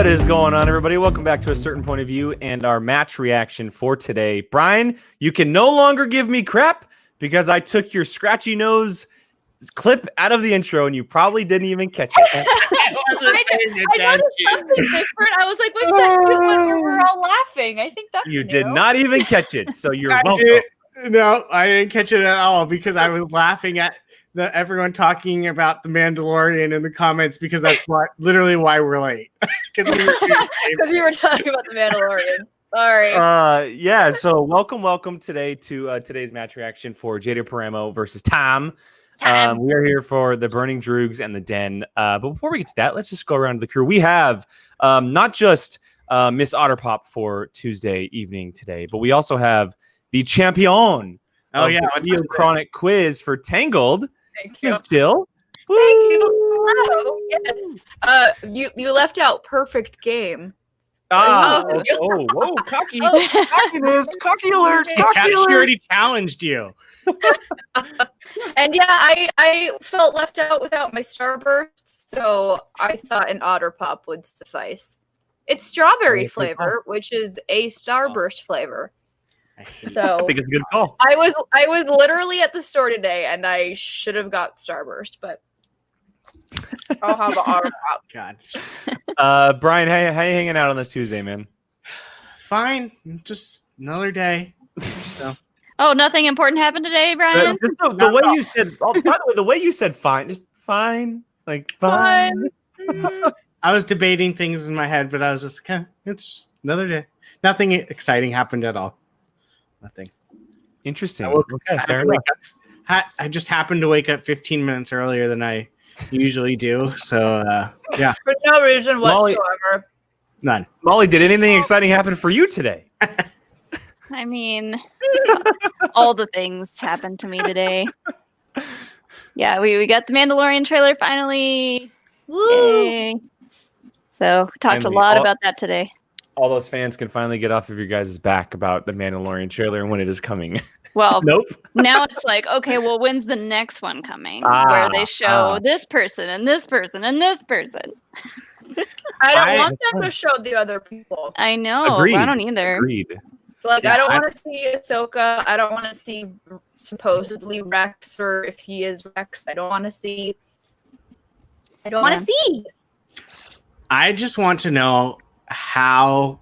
What is going on, everybody? Welcome back to A Certain Point of View and our match reaction for today. Brian, you can no longer give me crap because I took your scratchy nose clip out of the intro and you probably didn't even catch it. I noticed something different. I was like, what's that cute one where we're all laughing? I think that's You new. did not even catch it, so you're welcome. No, I didn't catch it at all because I was laughing at everyone talking about the Mandalorian in the comments because that's literally why we're late. Because we were talking about the Mandalorian. Sorry. Yeah, so welcome today to today's match reaction for Jader Paramo versus Tom. We are here for the Burning Droogs and the Den. But before we get to that, let's just go around to the crew. We have not just Miss Otterpop for Tuesday evening today, but we also have the champion of the Video Chronic quiz for Tangled. Thank you. Miss Jill. Thank you. Hello. Yes. You left out perfect game. Whoa, cocky. Cockiness, cocky alert, cocky alert. She already challenged you. And yeah, I felt left out without my Starburst, so I thought an Otterpop would suffice. It's strawberry flavor, which is a Starburst flavor. So I think it's a good call. I was literally at the store today, and I should have got Starburst, but I'll have an Otterpop. God. Brian, how you hanging out on this Tuesday, man? Fine, just another day. So. Oh, nothing important happened today, Brian? The way you said, by the way, the way you said fine, just fine, like fine. I was debating things in my head, but I was just it's just another day. Nothing exciting happened at all. Nothing. Interesting. Okay, fair enough. I just happened to wake up 15 minutes earlier than I usually do. So, yeah. For no reason whatsoever. None. Molly, did anything exciting happen for you today? I mean, all the things happened to me today. Yeah, we got the Mandalorian trailer finally. Woo! Yay. So we talked a lot about that today. All those fans can finally get off of your guys' back about the Mandalorian trailer and when it is coming. Well, nope. Now it's like, okay, well, when's the next one coming? Where they show this person and this person and this person. I don't want them to show the other people. I know. Agreed. I don't either. Agreed. Like, yeah, I don't want to see Ahsoka. I don't want to see supposedly Rex, or if he is Rex. I don't want to see. I just want to know how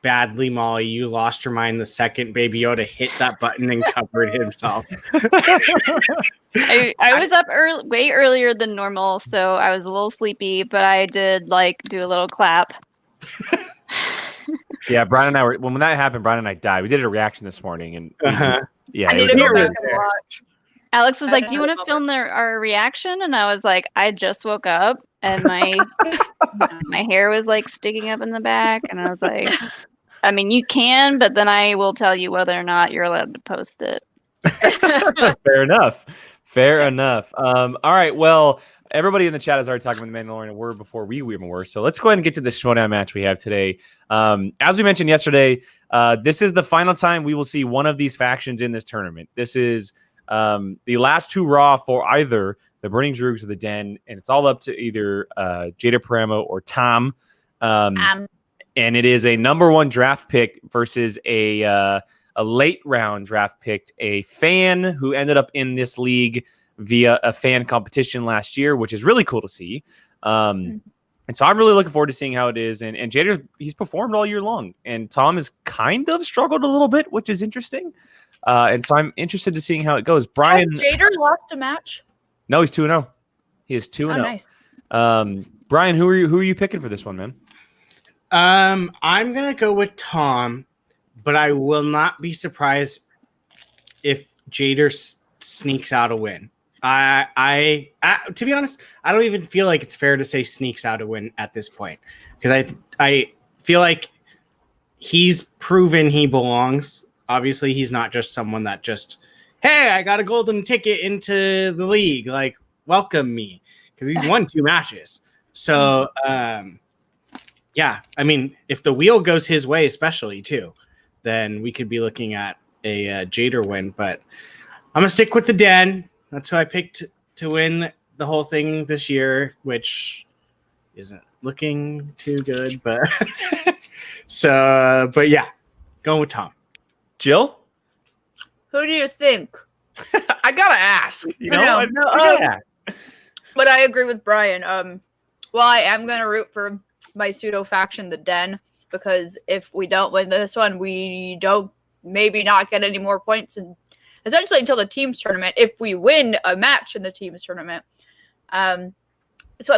badly, Molly, you lost your mind the second Baby Yoda hit that button and covered himself. I was up way earlier than normal, so I was a little sleepy, but I did do a little clap. Yeah, Brian and I were when that happened. Brian and I died. We did a reaction this morning, and yeah, I need to go back and watch. Alex was like, "Do you want to film our reaction?" And I was like, "I just woke up, and my hair was sticking up in the back." And I was like, "I mean, you can, but then I will tell you whether or not you're allowed to post it." Fair enough. Fair enough. All right. Well, everybody in the chat has already talked about the Mandalorian a word before we even were. So let's go ahead and get to the showdown match we have today. As we mentioned yesterday, this is the final time we will see one of these factions in this tournament. This is the last two Raw for either the Burning Droogs or the Den, and it's all up to either Jader Paramo or Tom. And it is a #1 draft pick versus a late round draft pick, a fan who ended up in this league via a fan competition last year, which is really cool to see. And so I'm really looking forward to seeing how it is. And Jader, he's performed all year long. And Tom has kind of struggled a little bit, which is interesting. And so I'm interested to seeing how it goes. Brian, has Jader lost a match? No, he's 2-0. He is 2-0. Nice. Brian, who are you picking for this one, man? I'm gonna go with Tom, but I will not be surprised if Jader sneaks out a win. I to be honest, I don't even feel like it's fair to say sneaks out a win at this point, because I feel like he's proven he belongs. Obviously, he's not just someone that just, hey, I got a golden ticket into the league, like, welcome me, because he's won 2 matches. So, yeah, I mean, if the wheel goes his way, especially too, then we could be looking at a Jader win. But I'm gonna stick with the Den. That's who I picked to win the whole thing this year, which isn't looking too good, but but yeah, going with Tom. Jill? Who do you think? I gotta ask. You know, I No, gotta ask. but I agree with Brian. Well, I am gonna root for my pseudo faction, the Den, because if we don't win this one, we don't maybe not get any more points, and essentially until the teams tournament. If we win a match in the teams tournament, so I'm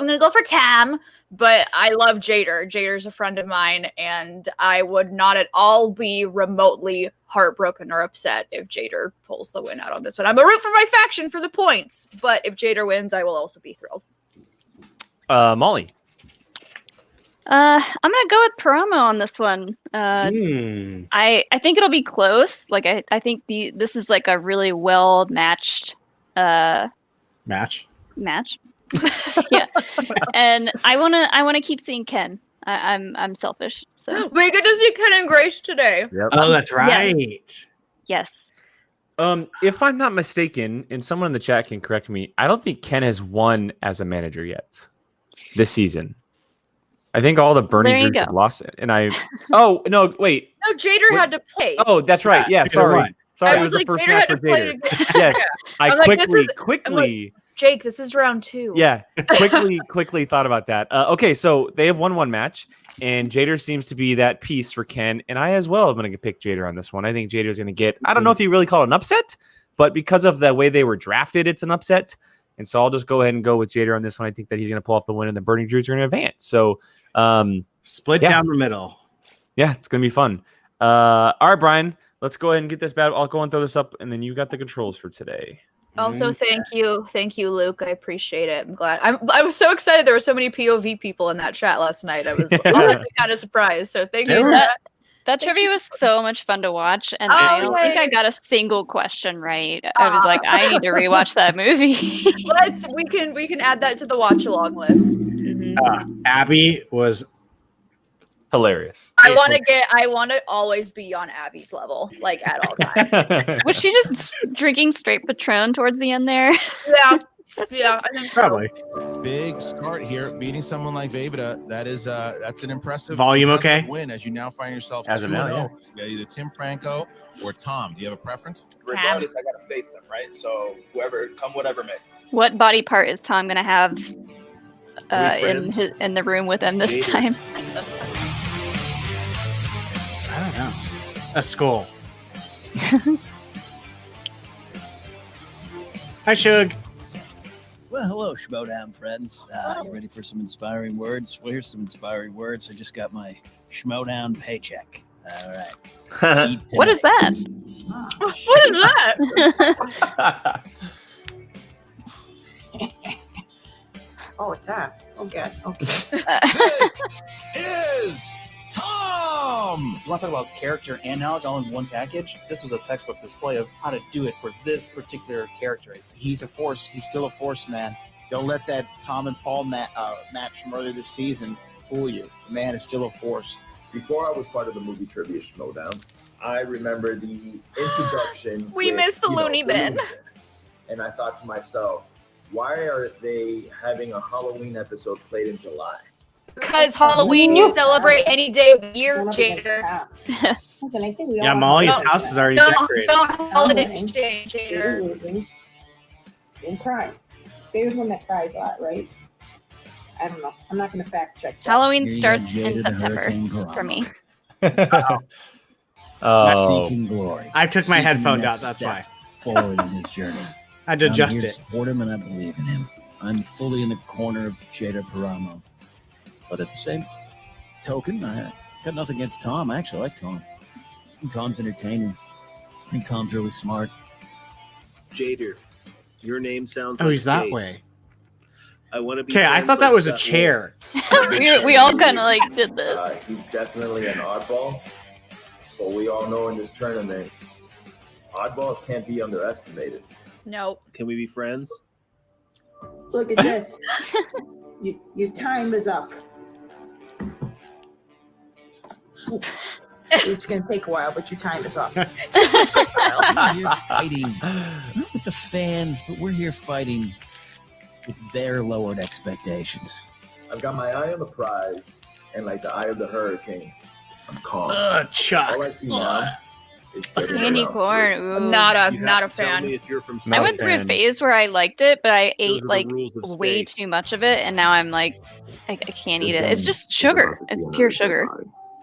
gonna go for Tam. But I love Jader. Jader's a friend of mine, and I would not at all be remotely heartbroken or upset if Jader pulls the win out on this one. I'm a root for my faction for the points, but if Jader wins, I will also be thrilled. Molly. I'm gonna go with Paramo on this one. I think it'll be close. Like I think this is like a really well matched Match. Yeah, and I wanna keep seeing Ken. I'm selfish, so We get to see Ken and Grace today. Yep. Oh, that's right. yes. If I'm not mistaken, and someone in the chat can correct me, I don't think Ken has won as a manager yet this season. I think all the Burning There you Drews have go. lost it. And oh, no, wait. No, Jader had to play. Oh, that's right. Yeah, Jader sorry. won. Sorry, I it was was the like, first Jader match had for to play Jader. to Yes, I I'm like, this quickly, Jake, this is round 2. yeah, quickly thought about that. Okay, so they have won one match, and Jader seems to be that piece for Ken, and I as well am going to pick Jader on this one. I think Jader's going to get, I don't know if you really call it an upset, but because of the way they were drafted, it's an upset. And so I'll just go ahead and go with Jader on this one. I think that he's going to pull off the win, and the Burning Druids are going to advance. So, Split Yeah. down the middle. yeah, it's going to be fun. All right, Brian, let's go ahead and get this battle. I'll go and throw this up, and then you got the controls for today. Also, thank you, Luke. I appreciate it. I'm glad. I was so excited. There were so many POV people in that chat last night. I was honestly kind of surprised. So thank you. That trivia was so much fun to watch, and I don't think I got a single question right. I was like, I need to rewatch that movie. We can add that to the watch along list. Abby was Hilarious. I want to always be on Abby's level, like at all times. Was she just drinking straight Patron towards the end there? Yeah, I think probably. Big start here, beating someone like Vavida. That's an impressive Volume impressive okay? win as you now find yourself As of 2-0. now, Yeah, either Tim Franco or Tom. Do you have a preference? Regardless, I gotta face them, right? So whatever may. What body part is Tom gonna have friends? in the room with him this Jader. time? I don't know. A skull. Hi, Shug. Well, hello, Schmodown friends. You ready for some inspiring words? Well, here's some inspiring words. I just got my Schmodown paycheck. All right. Eat What is today. that? what is that? Oh, it's that. Oh, God. Okay. This is Tom. You want to talk about character and knowledge all in one package? This was a textbook display of how to do it for this particular character. He's a force. He's still a force, man. Don't let that Tom and Paul match from earlier this season fool you. The man is still a force. Before I was part of the movie Trivia Schmodown, I remember the introduction. We missed the loony bin. And I thought to myself, why are they having a Halloween episode played in July? Because Halloween, you celebrate any day of the year, Jader. Yeah, Molly's house is already decorated. Don't holiday exchange, Jader. And crying. Baby's one that cries a lot, right? I don't know. I'm not going to fact check that. Halloween Here you starts go, Jader in the September Hurricane Paramo. for me. Oh, Seeking glory. I took my Seeking headphone next out, that's step why. Forward in his journey. I had to I'm adjust here to it. support him, and I believe in him. I'm fully in the corner of Jader Paramo. But at the same token, I got nothing against Tom. I actually like Tom. I think Tom's entertaining. I think Tom's really smart. Jader, your name sounds Oh, like he's that space. way. I want to be. Okay, I friends thought that like was a Seth chair. we all kind of like did this. He's definitely an oddball, but we all know in this tournament, oddballs can't be underestimated. No. Wolf. Can we be friends? Look at this. Your time is up. It's going to take a while, but your time is up. We're here fighting, not with the fans, but we're here fighting with their lowered expectations. I've got my eye on the prize, and like the eye of the hurricane, I'm calm. Chuck. All I see now is getting Candy around corn. three. Ooh. I'm not a You have not a to tell fan. me if you're from I went space. through a phase where I liked it, but I ate are the like rules of way space. too much of it, and now I'm like, I can't eat it. It's just sugar. It's pure sugar.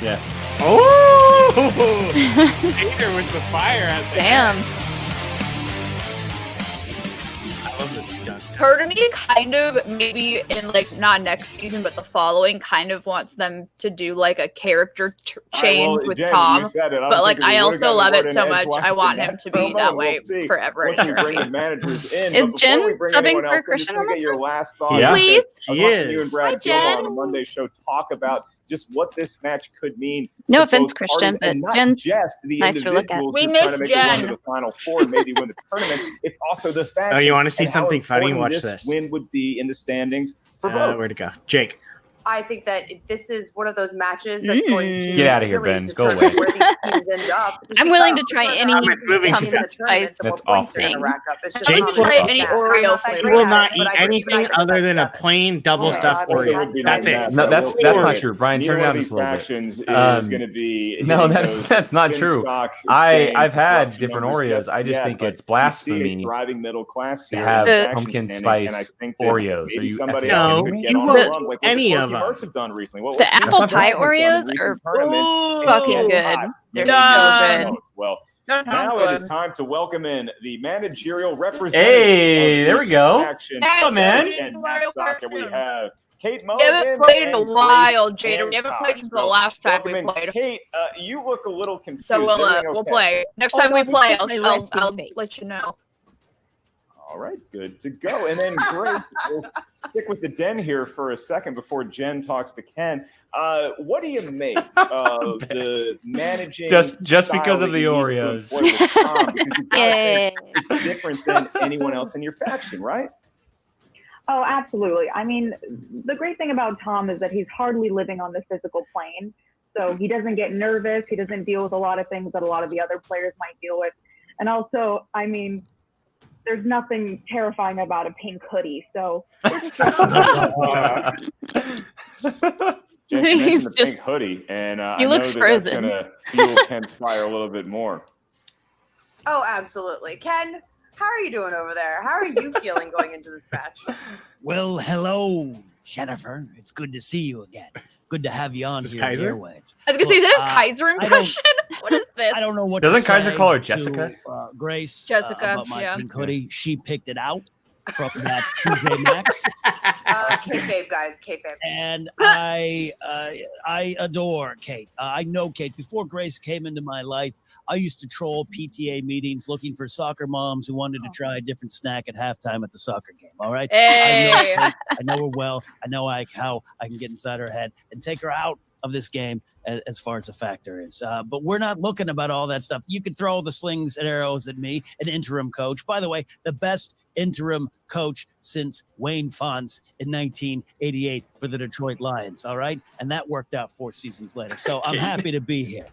Yeah. Oh! Jader with the fire at the Damn. I love this dunk. Part of me kind of maybe in like not next season but the following kind of wants them to do like a character change with Jen, Tom. you said it. But like I also love it so much. I want him him to be that way forever. Once we bring the managers in, Is but before Jen we bring subbing anyone for else in, Christian just on wanna this get your one? last thought. Yeah. Please. I was watching you and Yes. Brad Hi, Gilmore Jen. on the Monday show talk about just what this match could mean. No to offense, both Christian, parties, and but not Jen's just the nice to look at. individuals We who are trying miss to make a run to Jen. the Final Four and maybe win the tournament. It's also the faction. Oh, you want to see and how something funny? important Watch this this. win would be in the standings for both. Where'd it go? Jake. I think that this is one of those matches that's going to Get out of here, really Ben. Go determine away. where these teams end up. I'm willing to try any It's moving too pumpkin fast. spice That's awful. I'd like Jake to try will- any I'm Oreo not that He flavor. great will at not it, eat but I think anything I other could than a seven. plain double Oh, stuffed God, Oreo. would be That's nice. it. No, that's Or- not true. Brian, turn it down just a little bit. Factions Um, is going to be No, hitting that's those not thin true. stock I've exchange had corruption different numbers Oreos. just I just yet, think but it's you see a blasphemy thriving middle class to here have in the faction pumpkin standings, and I spice think that Oreos. Are maybe you somebody effing else No, could kidding me? get you on won't the run like what any the of Quirky them. Mercs have done recently. What The was apple James pie Jones has done in Oreos recent are tournaments, and fucking it's good. hot. They're Maybe so Done. good. Well, That now sounds it is good. time to welcome in the managerial representative. Hey, of there we each go. faction. Come in. And Mario Socket, we Kart. have Kate We Mulligan. haven't played in a and while, Grace Jader. We haven't Hancock. played since the So, last time we welcome in. played. Kate, you look a little confused. So we'll Everything we'll okay? play. Next Oh, time no, we this play, is my I'll resting face. let you know. All right, good to go. And then Grace, we'll stick with the den here for a second before Jen talks to Ken. What do you make of the managing Just style because of that the you need to Oreos. employ with Tom? Because you've got to Yay. think it's different than anyone else in your faction, right? Oh, absolutely. I mean, the great thing about Tom is that he's hardly living on the physical plane. So he doesn't get nervous. He doesn't deal with a lot of things that a lot of the other players might deal with. And also, I mean, there's nothing terrifying about a pink hoodie. So we're just Jen, you He's mentioned the pink just- hoodie, and he I know looks that frozen. that's going to fuel Ken's fire a little bit more. Oh, absolutely. Ken, how are you doing over there? How are you feeling going into this match? Well, hello, Jennifer. It's good to see you again. Good to have you on Is this here on the Kaiser? airwaves. I was gonna say, is Look, this Kaiser impression? What is this? I don't know what. Doesn't to Kaiser say call her to, Jessica? Grace. Jessica, about my yeah. pink hoodie. She picked it out from that TJ Maxx, Kayfabe, guys, kayfabe. and I adore Kate. I know Kate. Before Grace came into my life, I used to troll PTA meetings looking for soccer moms who wanted to try a different snack at halftime at the soccer game. All right. Hey. I know her well. I know how I can get inside her head and take her out of this game as far as a factor is. But we're not looking about all that stuff. You could throw the slings and arrows at me, an interim coach. By the way, the best interim coach since Wayne Fonts in 1988 for the Detroit Lions. All right. And that worked out 4 seasons later. So I'm happy to be here.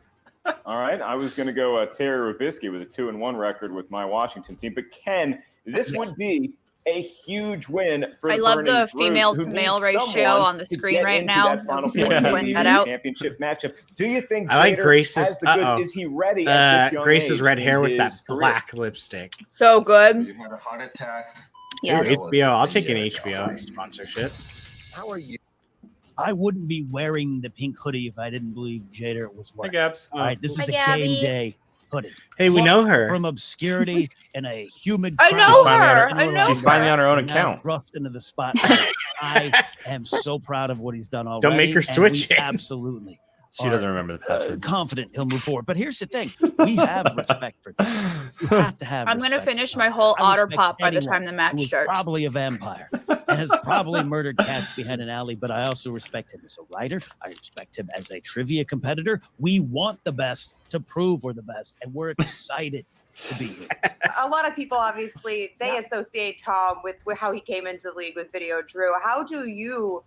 All right, I was going to go Terry Rubisky with a 2-1 record with my Washington team, but Ken, this would be a huge win for I the love Burning the Brood, female who to male needs ratio someone on the to screen get right into now. that Final Just Four wanna and point maybe that out. championship matchup. Do you think I like Jader Grace's. has the goods? Is he ready at this young Grace's age red in hair with his that career? black lipstick. So good. had a heart attack. Yes. HBO. I'll take an HBO sponsorship. How are you? I wouldn't be wearing the pink hoodie if I didn't believe Jader was Hi, wearing. Gabs. All right, this Hi, is a Gabby. game day hoodie. Hey, we know her. From obscurity in a humid. I crowd know finally on her. her- I know She's finally her. on her own and now account. thrust into the spotlight. I am so proud of what he's done already. Don't make her and switch we it. absolutely. She doesn't remember the password. Confident he'll move forward. But here's the thing: we have respect for Tom. You have to have. I'm gonna respect for finish Tom. my whole I otter respect pop by the anyone time the match who is starts. probably a vampire and has probably murdered cats behind an alley. But I also respect him as a writer. I respect him as a trivia competitor. We want the best to prove we're the best, and we're excited to be here. A lot of people, obviously, they associate Tom with how he came into the league with Video Drew. How do you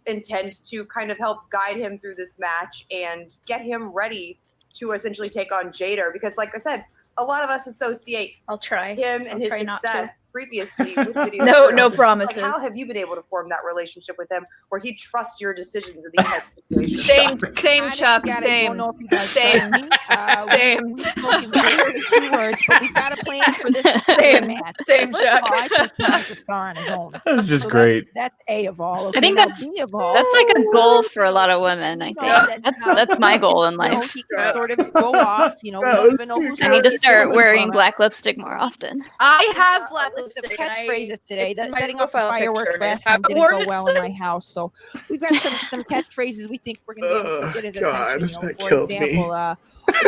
intend to kind of help guide him through this match and get him ready to essentially take on Jader? Because like I said, a lot of us associate I'll try. him and I'll his try not to. success previously with video. No Drew. promises. Like, how have you been able to form that relationship with him where he trusts your decisions in these types of situations? Same, Chuck. I Same. don't know if he does Same. trust me. Same. We've spoken very few words, but we've got a plan for this particular match. Same, First Chuck. of all, I think Tom's a star on his own. That's just So great. That's A of all. I think Now, that's B of all. that's like a goal for a lot of women. I think that's my goal in You know, life. he can sort of go off. You know, we don't even know who's I need to who's start doing wearing what. black lipstick more often. I have black List of lipstick. and catchphrases today. it's That in my setting off the profile fireworks picture, and last I time haven't didn't worn go it well in my since. house. So we've got some catchphrases we think we're gonna be able to get his attention. You know, that for killed me. example, a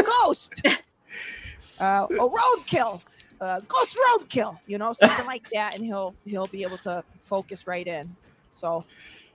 ghost, a roadkill, ghost roadkill. You know, something like that, and he'll be able to focus right in. So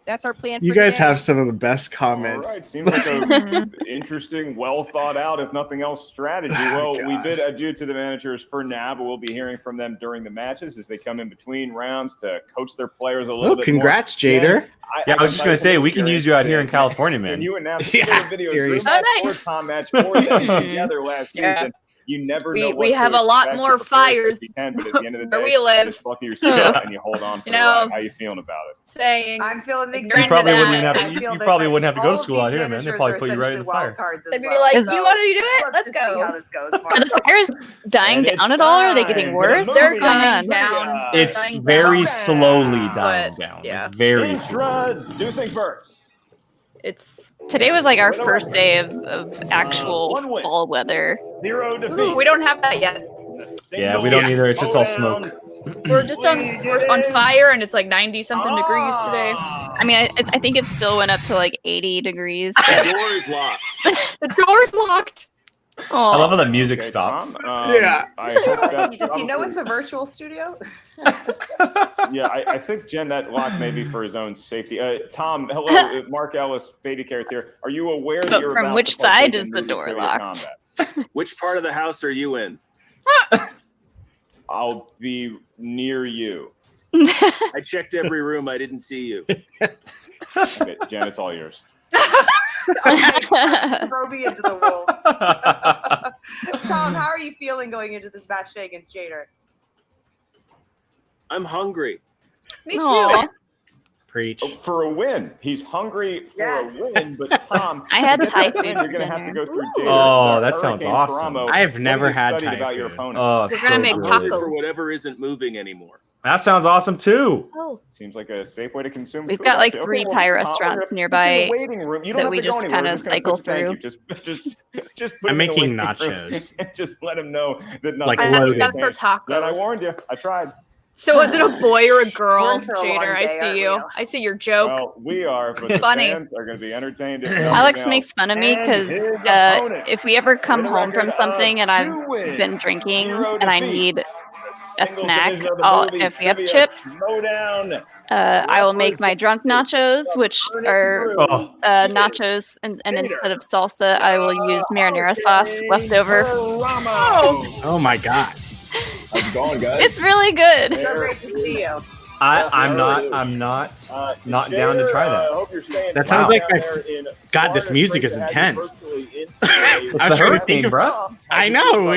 that's our plan. You for guys today. have some of the best All comments. right, seems like a interesting, well thought out, if nothing else, strategy. Well, we bid adieu to the managers for now, but we'll be hearing from them during the matches as they come in between rounds to coach their players a little Oh, bit congrats, more. Jader. Yeah, I was just gonna say we can use you out here in California, man. When you announced Yeah, the video seriously. match Oh, nice. or Tom match for them together last Yeah. season, you never We- know what we to have a lot expect. more You're prepared as fires you can, but at the end of the where day, we you live. just buckle your seat up and you hold on for You the know, ride. How you feeling about it? saying I'm feeling the You exact probably same. wouldn't even have I to, you feel that, probably like, wouldn't have to go all to of school these out here, man. They managers probably are put you right in the essentially fire. wild cards as they'd be well. like, Is- "You want to do it? Let's Let's just see how go." this goes, Are Mark. the fires dying And it's down at all? Or are they time getting for worse? the They're movie dying trivia. down. It's Dying very down. slowly dying But, down. yeah. Like, very slowly. Introducing first. It's Today was like our first day of actual One win. fall weather. 0 defeat. ooh, we don't have that yet. Yeah, we don't either. It's just all smoke. We're just we're on fire, and it's like 90 something degrees today. I mean, I think it still went up to like 80 degrees. The door is locked. The door's locked. I love how Oh, the music Okay, stops. Tom, Yeah. I hope that's Does he know probably- it's a virtual studio? Yeah, I think, Jen, that lock may be for his own safety. Tom, hello, Mark Ellis, Baby Carrots here. Are you aware that But you're from about which to partake side in is the movie door trivia locked? combat? Which part of the house are you in? I'll be near you. I checked every room. I didn't see you. Okay, Jen, it's all yours. Throw me into the wolves. Tom, how are you feeling going into this match today against Jader? I'm hungry. Me too. Aw. Preach. For a win. He's hungry for Yes. a win, but Tom, I had to get Thai that win, food You're going to for have to dinner. go through Ooh. Jader. Oh, the that sounds Hurricane awesome. Paramo. I have What never have you had studied Thai about your food. opponent? Oh, We're gonna so make good. Hungry tacos. for whatever isn't moving anymore. That sounds awesome too. Oh, Seems like a safe way to consume We've food, got like actually. 3 Okay, well, Thai Tom, restaurants we're gonna put you in nearby the waiting room. You don't that have we to go just anywhere. kind We're of just gonna cycle put you- thank through. you. Just put I'm him in the making waiting room nachos. and just let him know that Like nothing I loaded. have for Then I tacos. warned you. I tried. So is it a boy or a girl, We're in for a long Jader? I day, aren't see we, you. Alex? I see your joke. Well, we are, but the Funny. fans are going to be entertained. Alex makes fun of me because if we ever come With a home from record something of and I've 2 wins, been drinking 0 and I defeats. need a Singles snack, division of the I'll, movie if we have trivia chips, Schmodown. I will make my drunk nachos, which are Oh. nachos, and instead of salsa, I will use marinara sauce left over. Oh my god. How's it going, guys? It's really good. So great to see you. I'm not down to try that. hope you're staying That sounds safe like down my there in God, this Florida. music Great is to have you intense. virtually in today. It's I was the trying to hurricane, think of. bro. I know.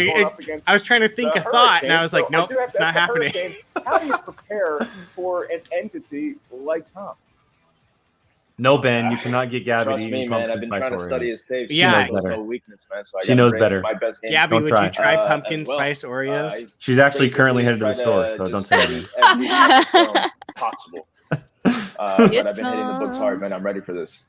I was trying to think The a thought, and I hurricane, was like, so I nope, do have it's to not ask the happening. hurricane, how do you prepare for an entity like Tom? No, Ben, you cannot get Gabby Trust to me, eat man. I've pumpkin been spice trying to study Oreos. his tapes. Yeah. She She knows knows better. no weakness, man. So I She gotta knows bring better. My best game. Gabby, Don't would try. you try As pumpkin well. spice Oreos? She's actually Basically currently headed to the try store, to so don't just say anything. every film possible. But I've been hitting the books hard, man. I'm ready for this.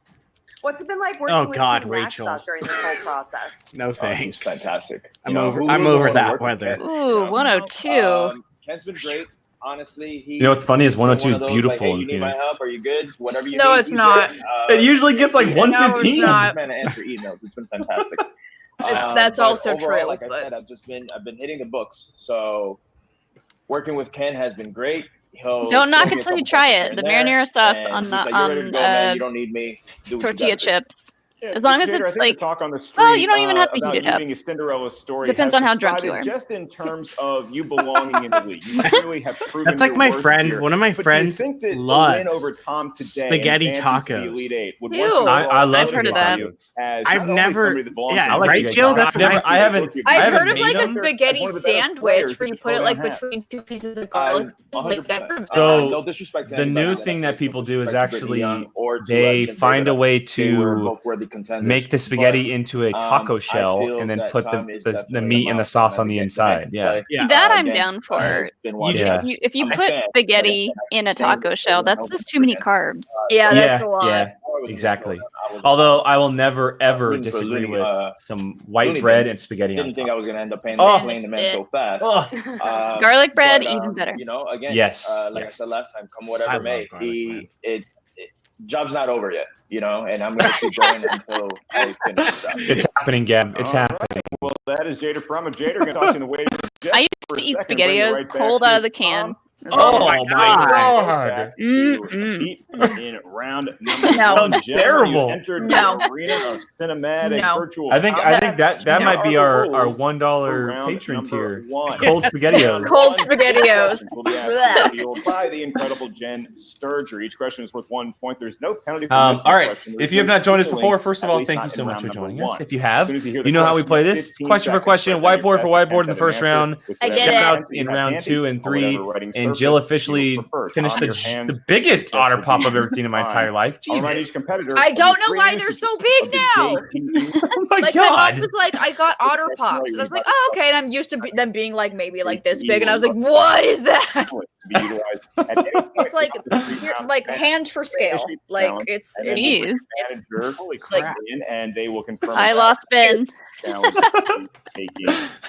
What's it been like working Oh, with God, Team Rachel. Maxoff during this whole process? No He's thanks. fantastic. I'm You know, over. who I'm wouldn't over wanna that work with weather. Ken? Ooh, 102. Ken's been great. Honestly, he. You know what's funny is he's been 102 is one of those, beautiful Like, hey, in you need my Phoenix. help? Are you good? Whatever you No, need, it's he's not. there. It usually gets like No, it's 115. not. Trying to answer emails. It's been fantastic. That's But also overall, true, Like I but- said, I've been hitting the books. So working with Ken has been great. Don't throw knock me it a till you couple try questions it. here The and there, marinara sauce and on he's the like, "You're ready to on go, man. You don't need me. Do what you tortilla gotta do." chips As long as Jader, I it's think like, the talk on the street, well, you don't even have to about heat it you up. being a Cinderella story Depends has on how drunk you subsided are. just in terms of you belonging in the league. You really have proven That's like your my worth friend. here. One of my But do you friends think that a loves win over Tom today spaghetti and advancing to the tacos. Elite Eight would Ew. once and for all I love I've heard of that. solidify you as I've not only never- somebody that belongs yeah, in I the like right, league, spaghetti Jill? tacos. That's I've never, what I haven't. I've I I've haven't heard of made like a them. spaghetti one of the better sandwich players where you if you put it throw like down half. between two pieces of garlic. Like, 100%. So, No disrespect to The anybody new that thing I that take, people no do is disrespect to Brittany actually Young or to, they Jim find a David. way They were to both worthy contenders. make the spaghetti But, into a taco I shell feel and then that put Tom is the definitely meat a and the milestone sauce that on the we get inside. to Yeah. play. Yeah. That I'm Again, down for. been You watching Yeah. If you I'm a put fan, spaghetti but in a same taco shell, thing, that's just too many carbs. Yeah, that's Yeah, a lot. yeah, exactly. Although I will never ever rooting for disagree Looney, with some white Looney bread bin. and spaghetti on Didn't think top. I was gonna end up playing Oh. the man so fast. Oh. Garlic bread, but, even better. You know, again, Yes, like yes. I said last time, come I whatever love may, garlic job's not over yet. You know, and I'm gonna keep going until I finish the job. It's happening, Gab. It's All happening. right. Well, that is Jader Paramo. Jader, going to toss you in the way. I used to eat SpaghettiOs cold out of the can. Oh my God. Back to Mm-mm. Heat in round number No. one. Sounds Gemma, terrible. You entered No. the arena of cinematic No. virtual. I think that combat. might be Here are our the rules $1 for round patron number tier. one. Cold SpaghettiOs. Cold One SpaghettiOs. questions will be asked to you by the incredible Jen Sturger. Each question is worth 1 point. There's no penalty for missing All a right. question. There's If you have no not joined us stealing, before, first of at all, least thank not you so in much round for number joining us. one. If you As have, soon as you hear the you know how we question, play you have this. 15 Question for seconds question, to type whiteboard for your whiteboard in best the attempt first at an round. answer with I whatever get it. Shout answer outs you in have round handy 2 and or 3. whatever writing And surface Jill you officially prefer. finished Tom, your hands the biggest will otter be pop I've ever seen in my fine. entire life. I'll remind each Jesus. competitor I of don't the know three why they're usages so of big the now. JTE. Oh my Like my mom God. was like, I got otter pops, and I was like, oh okay, and I'm used to them being like maybe like this big, and I was like, what is that? to be utilized at any point It's like throughout the 3 round like match. hand for scale. Like it's And then Jeez. it's manager Holy click crap. in and they will confirm I that lost Ben. challenge is taking.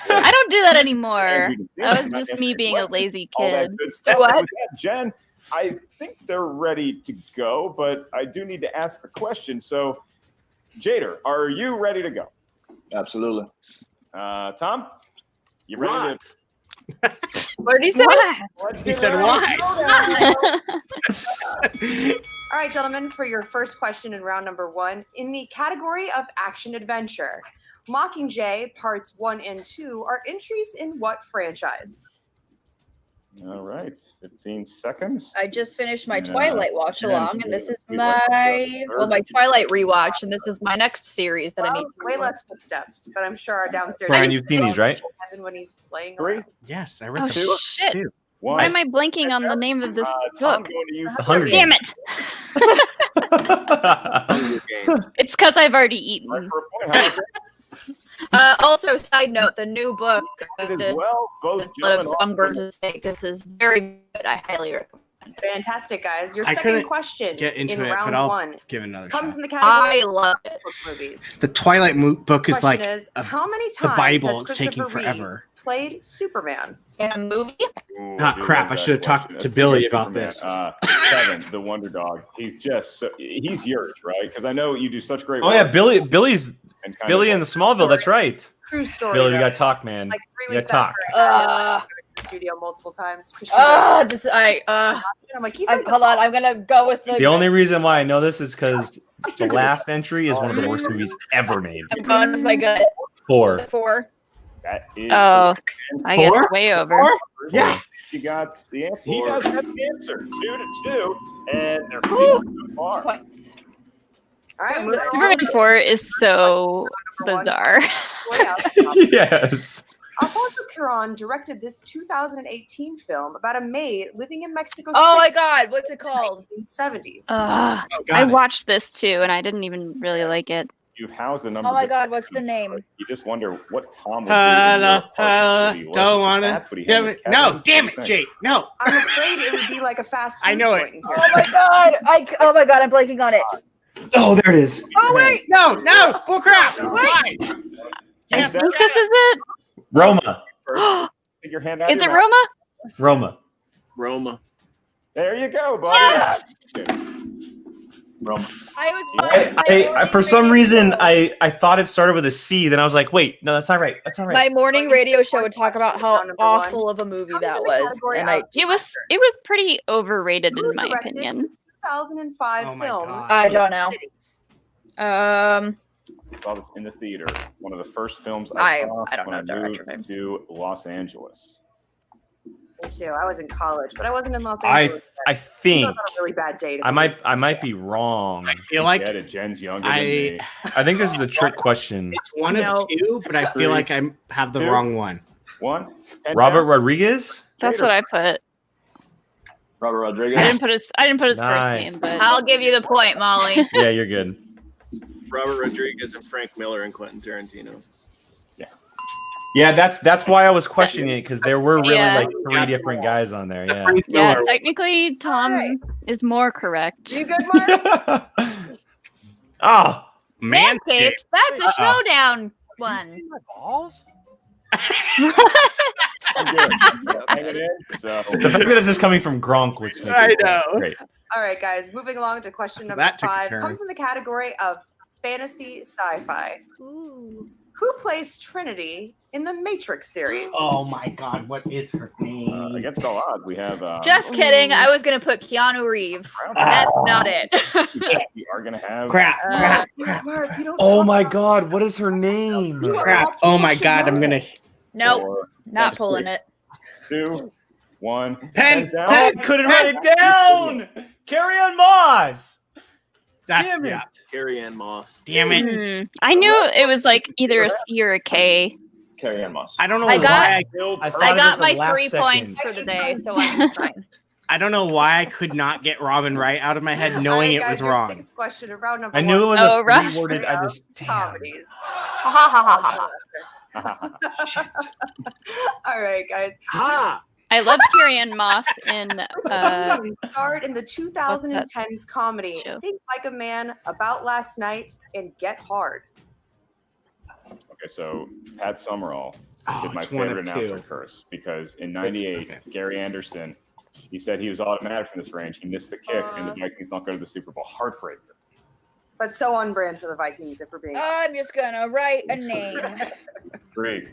I don't do that As anymore. we can see, That I'm was not just answering me being a questions, lazy all that kid. good stuff. What? With that, Jen, I think they're ready to go, but I do need to ask the question. So, Jader, are you ready to go? Absolutely. Tom, you ready to? what did he say? Let's He get said ready. why? All right, gentlemen, for your first question in round number one, in the category of action adventure, Mockingjay Parts 1 and 2 are entries in what franchise? All right, 15 seconds. I just finished my Yeah. Twilight watch Yeah, along, and this is we like my the my Twilight rewatch, and this is my next series that I need to Way rewatch. less footsteps, but I'm sure are downstairs. Brian, you've seen these, right? Kevin when he's playing. Three, Yes, I read Oh them. two, shit! one. Why am I blanking on the name of this Tom, book? going to you The Hunger first. Damn it! Hunger Games. It's because I've already eaten. For a point, how is it? Also, side note: the new book, It is the well, both Blood of gentlemen Songbirds' Sake. This is very good. I highly recommend. Fantastic, guys. Your I second couldn't question get into in it, round but I'll one give it another comes shot. in the category I love it. of book movies. The Twilight book is Question like is, how many the times Bible. has It's taking Christopher Reeve forever. played Superman? In a movie? Ooh, Ah, do crap, love I that should have talked question. to Let's Billy get about Superman. this. Kevin, the Wonder Dog. He's just he's yours, right? Because I know you do such great Oh work. yeah, Billy's and kind Billy of in the Smallville. That's right. True story. Billy, we though. got to talk, man. Like 3 We got weeks to talk. after the studio multiple times. This I I'm like, he's hold on. I'm gonna go with The only reason why I know this is because the last entry is one of the worst movies ever made. I'm going with my gut. 4. 4. That is Oh, I guess Four? way over. Yes, he got the answer. He does have the answer. 2-2, and they're so far. Points. All right, moving on. Superman 4 is so bizarre. Yes. Alfonso Cuarón directed this 2018 film about a maid living in Mexico Oh my City God, what's it called? in the 70s. Ugh. I watched this too, and I didn't even really like it. You've housed a number. Oh my of God, what's the name? You just wonder what Tom would do. in your part of the movie. Don't want That's what to. he had with Kevin. No, damn What it, do you Jake. No. I'm afraid it would be like a fast food I know it. joint. Oh my God, oh my God, I'm blanking on it. Oh, there it is. Oh wait, No, bull crap. wait. I think this is it. Roma. Stick your hand out Is of it your mouth. Roma? Roma. There you go, buddy. Yes! Roma. I was I for some reason I thought it started with a C. Then I was like, wait, no, that's not right. That's not right. my morning radio show would talk about how awful of a movie that was, and I It was pretty overrated in my opinion. 2005 Oh my film. God. I don't know. Um, I saw this in the theater. One of the first films I saw I don't when know I director moved names. to Los Angeles. Me too. I was in college, but I wasn't in Los Angeles. I think on a really bad day. I might be wrong. I feel like Get it, Jen's younger than me. I think this is a trick question. It's one of two, but I feel like I have the wrong one. One. Robert Rodriguez? That's what I put. Robert Rodriguez. I didn't put his first Nice. name, but I'll give you the point, Molly. Yeah, you're good. Robert Rodriguez and Frank Miller and Quentin Tarantino. Yeah, that's why I was questioning it, because there were really Yeah. like 3 different guys on there. Yeah. yeah, technically Tom is more correct. You good, Mark? Oh, Manscaped. That's a Uh-oh. showdown one. My balls? I'm good. Hang it in. So the fact that it's just coming from Gronk, which makes it great. All right, guys. Moving along to question number That took a 5. turn. Comes in the category of fantasy sci-fi. Who plays Trinity in the Matrix series? Oh my God, what is her name? Against all odds, we have. Just kidding. I was gonna put Keanu Reeves. That's not it. We are gonna have. Crap. Mark, you don't Oh my God, what is her name? Crap. Oh my God, I'm gonna. Nope. Not pulling it. 2, 1. Pen. down. Oh, I couldn't write it down. Carry on, Moss. That's Damn it. yeah. Carrie Ann Moss. Damn it. I knew it was like either a C or a K. Carrie Ann Moss. I don't know I why got- I I thought of it got the my last 3 second. points for the day, so I'm fine. I don't know why I could not get Robin right out of my head, knowing All right, it was guys, your wrong. 6th question of round number I knew it 1. was Oh, a right. 3-worded. I just Comedies. Ha ha ha ha ha. shit. All right, guys. I loved Carrie Ann Moss in Starred in the 2010s comedy show? Think Like a Man, About Last Night, and Get Hard. Okay, so Pat Summerall did my it's one of favorite announcer two. curse because in '98, Gary Anderson, he said he was automatic from this range. He missed the kick, and the Vikings don't go to the Super Bowl. Heartbreaker. But so on brand for the Vikings, if we're being I'm just gonna write a name. 3,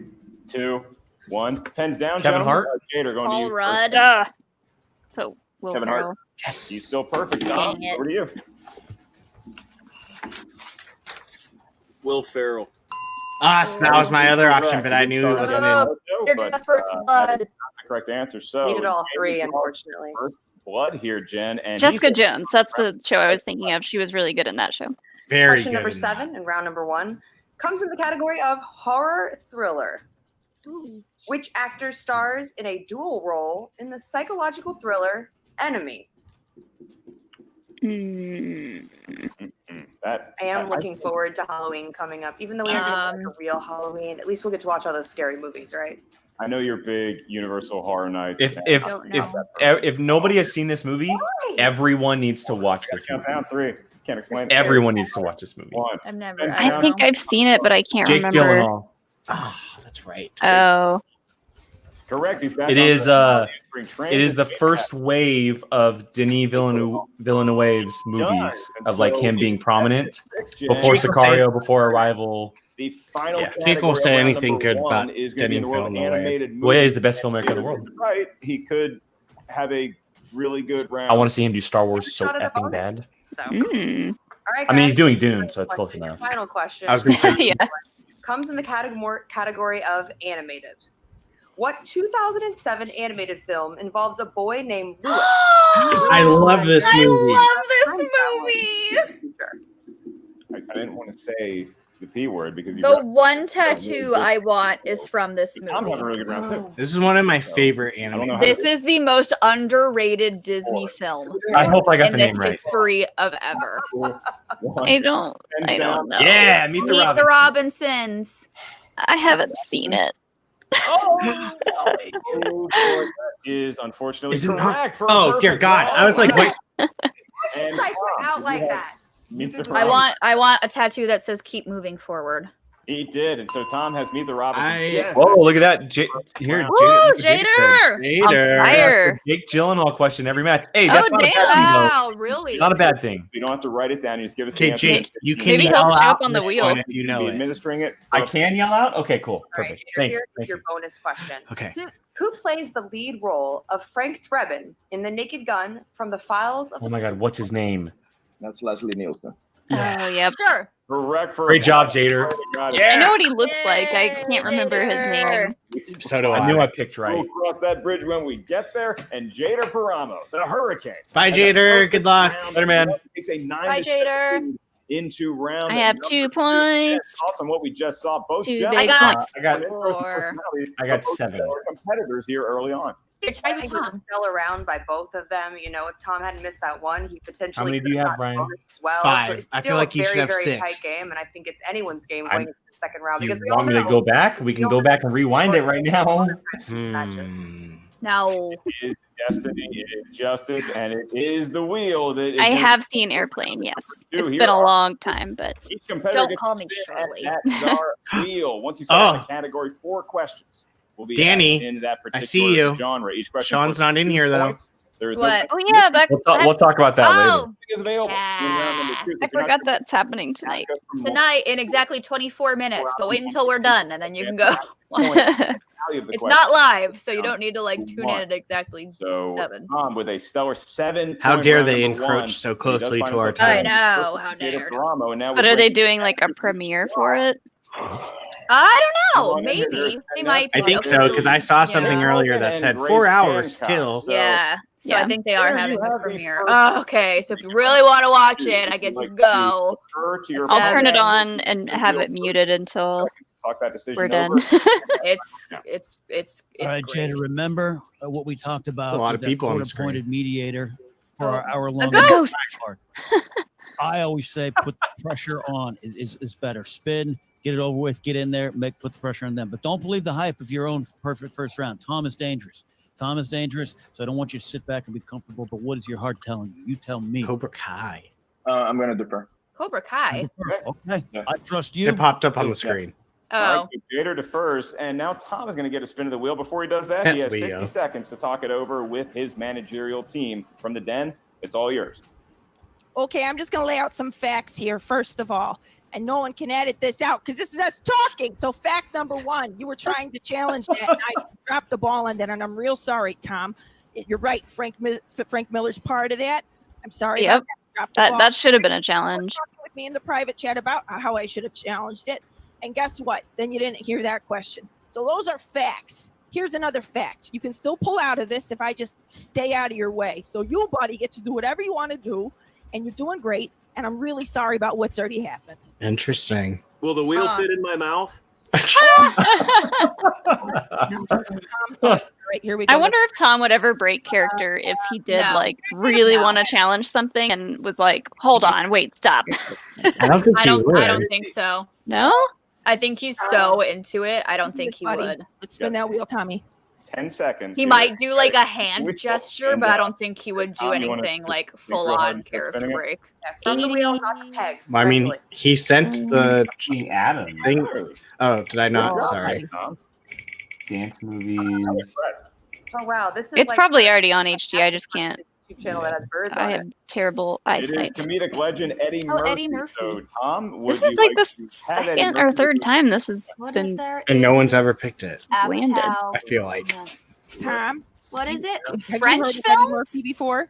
2, 1. Pens down. Kevin gentlemen. Hart? Jader going Paul to you. Rudd. So Will Kevin Ferrell. Hart. Yes. He's still perfect. Tom, Dang it. over to you. Will Ferrell. That was my other option, but I knew it wasn't in. You're But, just first blood. that's not the correct answer. So we did all 3, James unfortunately. First blood here, Jen. And Jessica he's- Jones. That's the show I was thinking of. She was really good in that show. Very Question good. number 7 and round number 1 comes in the category of horror thriller. Which actor stars in a dual role in the psychological thriller Enemy? That I am looking forward to Halloween coming up. Even though we aren't doing like a real Halloween, at least we'll get to watch all those scary movies, right? I know you're big Universal Horror Nights. If nobody has seen this movie, everyone needs to watch this movie. Count down 3. Can't explain. Everyone needs to watch this movie. 1. I've never. I think I've seen it, but I can't Jake remember. Gyllenhaal. Oh, that's right. Oh, Correct. He's back. It on is the spring training. it is the first wave of Denis Villeneuve's movies of like him being prominent before Jake will Sicario, before Arrival. The final Yeah. Jake won't say category of anything round good number 1 about is going to be in the Denis world of Villeneuve. animated Well, yeah, he's movies. the best filmmaker in the world. Right. He could have a really good round. I want to see him do Star Wars so Shot at a effing bonus. bad. So, mm. all right. I mean, he's guys. doing Dune, so it's close enough. Final question. I was gonna say. yeah. Comes in the category of animated. What 2007 animated film involves a boy named Louis? I love this movie. I love this movie. I didn't want to say the P word because you The one tattoo I want is from this Tom had a movie. really good round too. This is one of my favorite I don't know anime. how This is the most underrated Disney film I hope I got in the the name right. history of ever. I don't know. Yeah, Meet the Meet Robin. the Robinsons. I haven't seen it. Is unfortunately Is it not? correct. for a Oh dear perfect God! round. I was like, wait. And Cipher out like that. Meet the I Robin. want a tattoo that says "Keep moving forward." He did, and so Tom has Meet the Robinsons. Yes. Whoa, look at that. Here, Woo, Jake's Jader! Jader. Fire. Jake Gyllenhaal question every match. Hey, that's Oh, not a damn. bad thing, though. Wow, really? Not a bad thing. You don't have to write it down. You just give us Okay, the answer. Jake, you can Maybe he'll yell show out up on the this wheel. one if you know Be it. administering it. I can yell out? Okay, cool. All right, Perfect. Jader, Thanks. here's Thank your you. bonus question. Okay. Who plays the lead role of Frank Drebin in The Naked Gun from the Files of Oh my God, what's his name? That's Leslie Nielsen. Oh, yep. Sure. Correct. For Great job, Jader. I know what he looks like. I can't remember his name. So do I knew I picked We'll right. cross that bridge when we get there. And Jader Paramo, the Hurricane. Bye, has a Jader. perfect Good luck. round. Later, man. Takes a 9 Bye, Jader. into round. I have number 2 two. points. That's awesome. What we just saw. Both 2 gentlemen big got- points. I got 4. I got both 7. stellar competitors here early on. You're tied with It was Tom. still around by both of them. You know, if Tom hadn't missed that one, he potentially How many do you could have, Brian? bonus as well. 5. So it's I feel still like a you should very, have very 6. tight game, and I think it's anyone's game I'm- going into the second round Do you because we all want me to know go back? We can go back and rewind it right now. No. It is destiny, it is justice, and it is the wheel that is I gonna have seen Airplane, yes. do It's here. been a long time, but Each competitor Don't gets call to me spin Shirley. at that star wheel. Once you start Oh. the category, 4 questions will be Danny, asked in that I particular see you. genre. Each question Sean's is not in 2 here, though. points. There is What? oh yeah, We'll talk about that later. Oh, is available in round number 2. I If you're not forgot that's happening tonight. ask us for more tonight in exactly 24 minutes, but wait until we're done and then you can go. points, value of the It's question. not live, so you don't need to like tune in One. at exactly So 7. Tom with a stellar 7. How point dare round they number encroach 1. so He does closely find to our himself I time? know, how Jader dare. Paramo, and now But we are they bring- doing like a premiere for it? I don't know. Come on in here, Maybe Jader. they And might. I be. think so, because I saw something Yeah. earlier that said And 4 Grace hours Hancock. till. So- Yeah. So I Yeah. think they are There you having a have the premiere. first- Oh, okay. So if you really want to watch it, I guess you Like go. to defer to your I'll turn it Seven. on and have it muted until Talk that decision we're done. over. It's All right, great. Jada, remember what we talked about? a lot with of that people on the screen. court-appointed mediator for Oh, our hour-long ghost. part. I always say put the pressure on is better. Spin, get it over with, get in there, put the pressure on them. But don't believe the hype of your own perfect first round. Tom is dangerous. Tom is dangerous, so I don't want you to sit back and be comfortable. But what is your heart telling you? You tell me. Cobra Kai. I'm going to defer. Cobra Kai. Okay, Yeah. I trust you. It popped up on the screen. Oh, All right, so Jader defers, and now Tom is going to get a spin of the wheel. Before he does that, he has Leo. 60 seconds to talk it over with his managerial team from the Den. It's all yours. Okay, I'm just going to lay out some facts here, first of all. And no one can edit this out because this is us talking. So, fact number 1, you were trying to challenge that, and I dropped the ball on that, and I'm real sorry, Tom. You're right. Frank Miller's part of that. I'm sorry. Yep. about that. Dropped the ball. that should have been a challenge. Talking with me in the private chat about how I should have challenged it. And guess what? Then you didn't hear that question. So those are facts. Here's another fact. You can still pull out of this if I just stay out of your way. So you, buddy, get to do whatever you want to do, and you're doing great. And I'm really sorry about what's already happened. Interesting. Will the wheel fit in my mouth? Right, here we go. I wonder if Tom would ever break character if he did No. like really want to challenge something and was like, "Hold on, wait, stop." I don't think I he don't. would. I don't think so. No? I think he's so into it. I don't think he Buddy, would. Let's spin that wheel, Tommy. 10 seconds. He here. might do like a hand We- gesture, and, but I don't think he would do Tom, you wanna anything just like think full real hard on and start character spinning it? break. Yeah, from the wheel, not the pegs. I mean, he sent the Adam. thing. Oh, did I not? Good job, Sorry. Tom. Dance movies. Oh wow, this is It's like probably already on HD. I just can't. YouTube channel that has birds I on have it. terrible It is eyesight. comedic legend Eddie Oh, Murphy. Eddie Murphy. So, Tom, would This is you like the to have Eddie second or Murphy third time this has What is been there? And no one's ever picked it. landed. I feel like. Tom, What is it? have you French heard of Eddie films? Murphy before?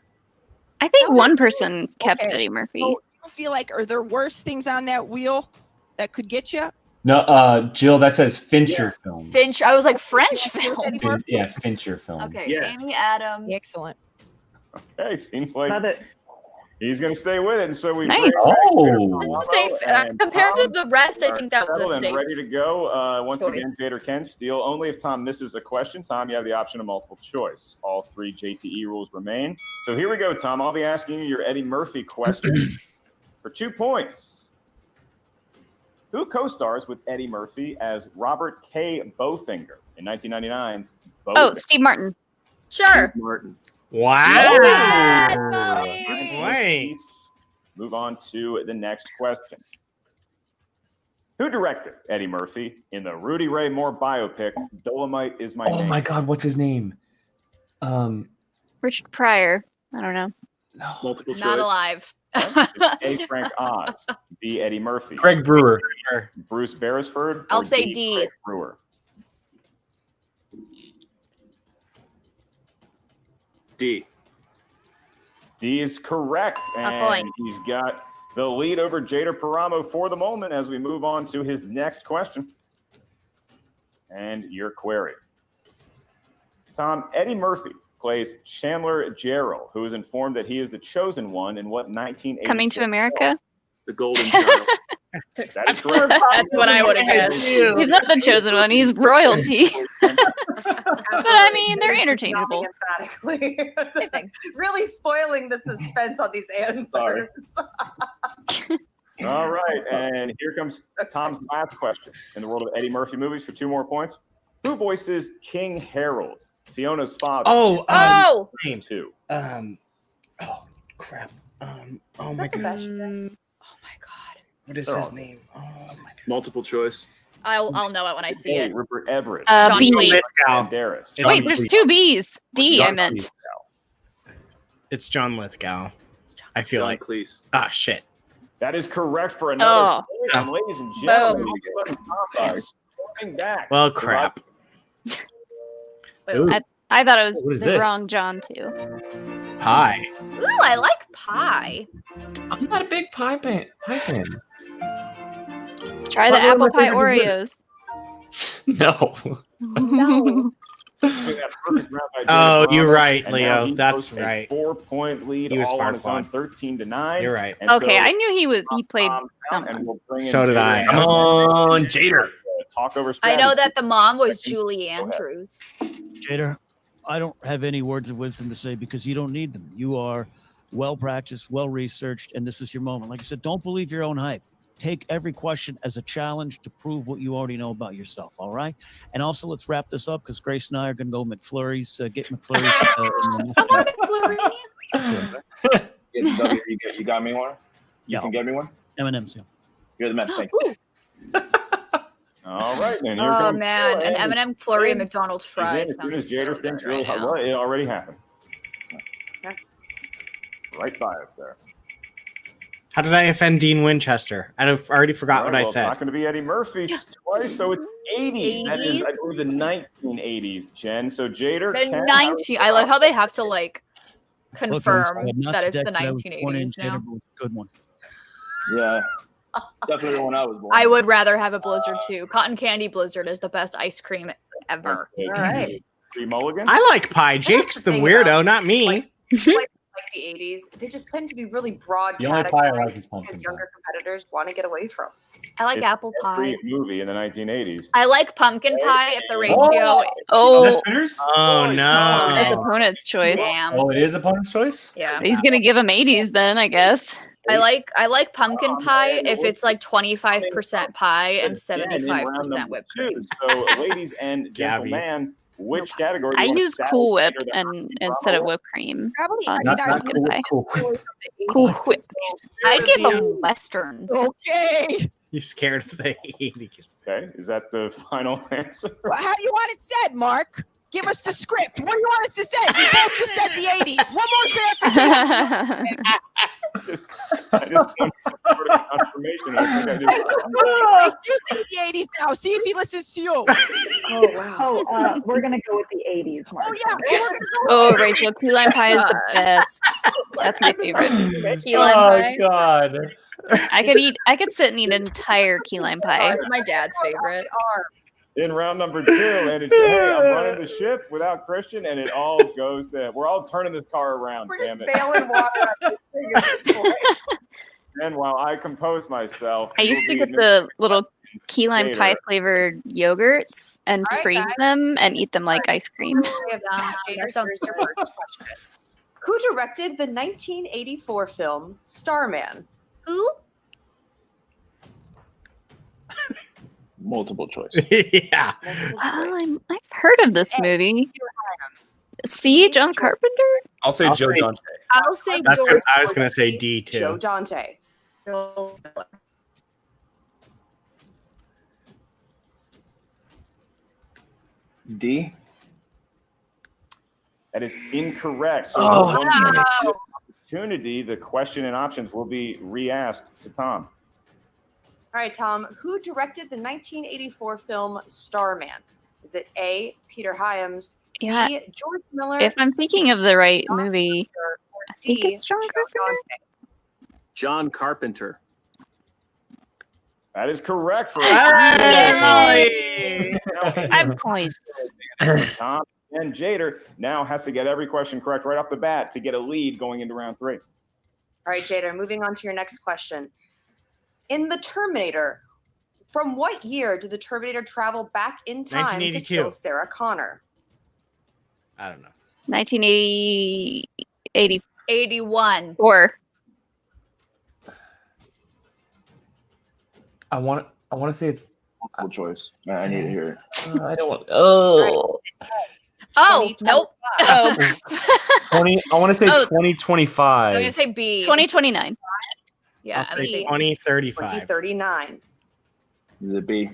I think one person kept Okay. Eddie Murphy. So you feel like are there worse things on that wheel that could get you? No, Jill, that says Fincher films. Finch. I was like French film. Yeah, Fincher films. Okay, Yes. Amy Adams. Excellent. Okay, seems like Love it. he's going to stay with it. And so we Nice. bring back Oh. Jader Safe, Paramo, and compared to Tom the rest, I are think that was settled a and safe. ready to go. Once choice. again, Jader can steal only if Tom misses a question. Tom, you have the option of multiple choice. All 3 JTE rules remain. So here we go, Tom. I'll be asking you your Eddie Murphy question for 2 points. Who co-stars with Eddie Murphy as Robert K. Bowfinger in 1999's Oh, Bowfinger? Steve Martin. Sure. Martin. Wow. Molly. Wait. Move on to the next question. Who directed Eddie Murphy in the Rudy Ray Moore biopic, Dolomite is My Oh Name? my God, what's his name? Richard Pryor. I don't know. Multiple choice. Not alive. A. Frank Oz, B. Eddie Murphy, Craig Brewer. Bruce Beresford, I'll or say D. Craig Brewer. D. D is correct, A and point. he's got the lead over Jader Paramo for the moment as we move on to his next question. And your query. Tom, Eddie Murphy plays Chandler Jarrell, who is informed that he is the chosen one in what 1986 Coming to America? The Golden Child. That is correct. That's what I would have guessed. He's not the chosen one. He's royalty. But I mean, they're interchangeable. Emphatically. Really spoiling the suspense on these answers. All right, and here comes Tom's last question. In the world of Eddie Murphy movies for 2 more points, who voices King Harold, Fiona's father? Oh! Name. 2. Oh crap. Oh my gosh. What is his name? Oh my god. Multiple choice. I'll know it when I see it. Rupert Everett. B. Banderas. Wait, there's 2 B's. D, I meant. It's John Lithgow. I feel John like. Cleese. Ah, shit. That is correct for another. Oh. Ladies and gentlemen, storming back. Well, crap. I thought it What was is the this? wrong John, too. Pie. Ooh, I like pie. I'm not a big pie fan. Try the apple pie Oreos. No. No. Oh, you're right, And now Leo. he That's posts a right. 4-point lead, He was all on his own, far 13-9. You're right. And Okay, so, I knew he played and someone. we'll bring in So did I. Jader. Come on, Jader. Talk over I strategy. know that the mom was Julie Andrews. Jader, I don't have any words of wisdom to say because you don't need them. You are well practiced, well researched, and this is your moment. Like I said, don't believe your own hype. Take every question as a challenge to prove what you already know about yourself. All right. And also, let's wrap this up because Grace and I are going to go McFlurry's. Get McFlurry's. You got me one? You can get me one? M&M's. Yeah. You're the man. Thank you. All right, then. Here Oh comes man, an Jader. M&M flurry of Jader. McDonald's He's fries. in as soon as sounds Jader so thinks good really right hot. now. Well, it already happened. Right by up there. How did I offend Dean Winchester? I've already forgot All right, what I well, said. It's not going to be Eddie Murphy twice, so it's 80s. That is, I believe, the 1980s, Jen. So Jader. The Ken, 19. I love how they have to like Look, confirm not that the it's the decade I was born in, 1980s now. Jader, but it was a good one. Yeah. Definitely the one I was born. I would rather have a Blizzard too. Cotton candy Blizzard is the best ice cream ever. All right. 3 mulligans? I like pie. Jake's the thing weirdo, about- not me. like the 80s, they just tend to be really broad The only pie I like categories is pumpkin because younger competitors want to get away from. I like It's apple pie. every movie in the 1980s. I like pumpkin pie if the ratio. That's Oh, Spinners? Oh his no. opponent's choice. Damn. Oh, it is opponent's choice? Yeah. He's gonna give him 80s then, I guess. I like pumpkin pie if it's like 25% pie and Again, in round 75% number whipped 2. cream. So, ladies and Gabby. gentlemen, which category? do I you wanna use saddle Cool Whip Jader the and instead of whipped cream. Probably, on Not pumpkin pie. cool. Cool Whip. I give them westerns. Okay. He's scared of the 80s. Okay, is that the final answer? Well, how do you want it said, Mark? Give us the script. What do you want us to say? We both just said the 80s. One more clarification. I just want some sort of confirmation. I think I just. You say the 80s now. See if he listens to you. Oh, wow. Oh, we're gonna go with the 80s. Mark. Oh, yeah. We're gonna go Oh, Rachel, key lime pie is the best. That's my favorite. Key lime Oh, pie. God. I could sit and eat an entire key lime pie. It's my dad's favorite. In round number 2, and it's hey, I'm running the ship without Christian, and it all goes to we're all turning this car around. We're Damn just it! bailing water on this thing at this point. And while I compose myself, I used to get the little key lime pie flavored yogurts and All right, freeze guys. them and eat them like ice cream. We have Jader, sounds here's your first question. Who directed the 1984 film Starman? Who? multiple choice. Yeah. I've heard of this movie. See, John Carpenter? I'll say Joe Dante. I'll say That's George what I was going to say D Joe too. Dante. D. That is incorrect. So Oh, one damn it. opportunity, the question and options will be re-asked to Tom. All right, Tom. Who directed the 1984 film Starman? Is it A. Peter Hyams? Yeah. B. George Miller? If I'm thinking of the right movie, or I think D. it's John Joe Carpenter. Dante? John Carpenter. That is correct for Yay! 5 points. Tom and Jader now has to get every question correct right off the bat to get a lead going into round 3. All right, Jader, moving on to your next question. In The Terminator, from what year did the Terminator travel back in time to 1982. kill Sarah Connor? I don't know. 1980, 81. I want to say it's multiple choice. I need to hear it. I don't want. Oh. Oh, nope. Oh. 20. I want to say Oh. 2025. I'm going to say B. 2029. Yeah, I'll I'm say gonna say 2035. 2039. Is it B?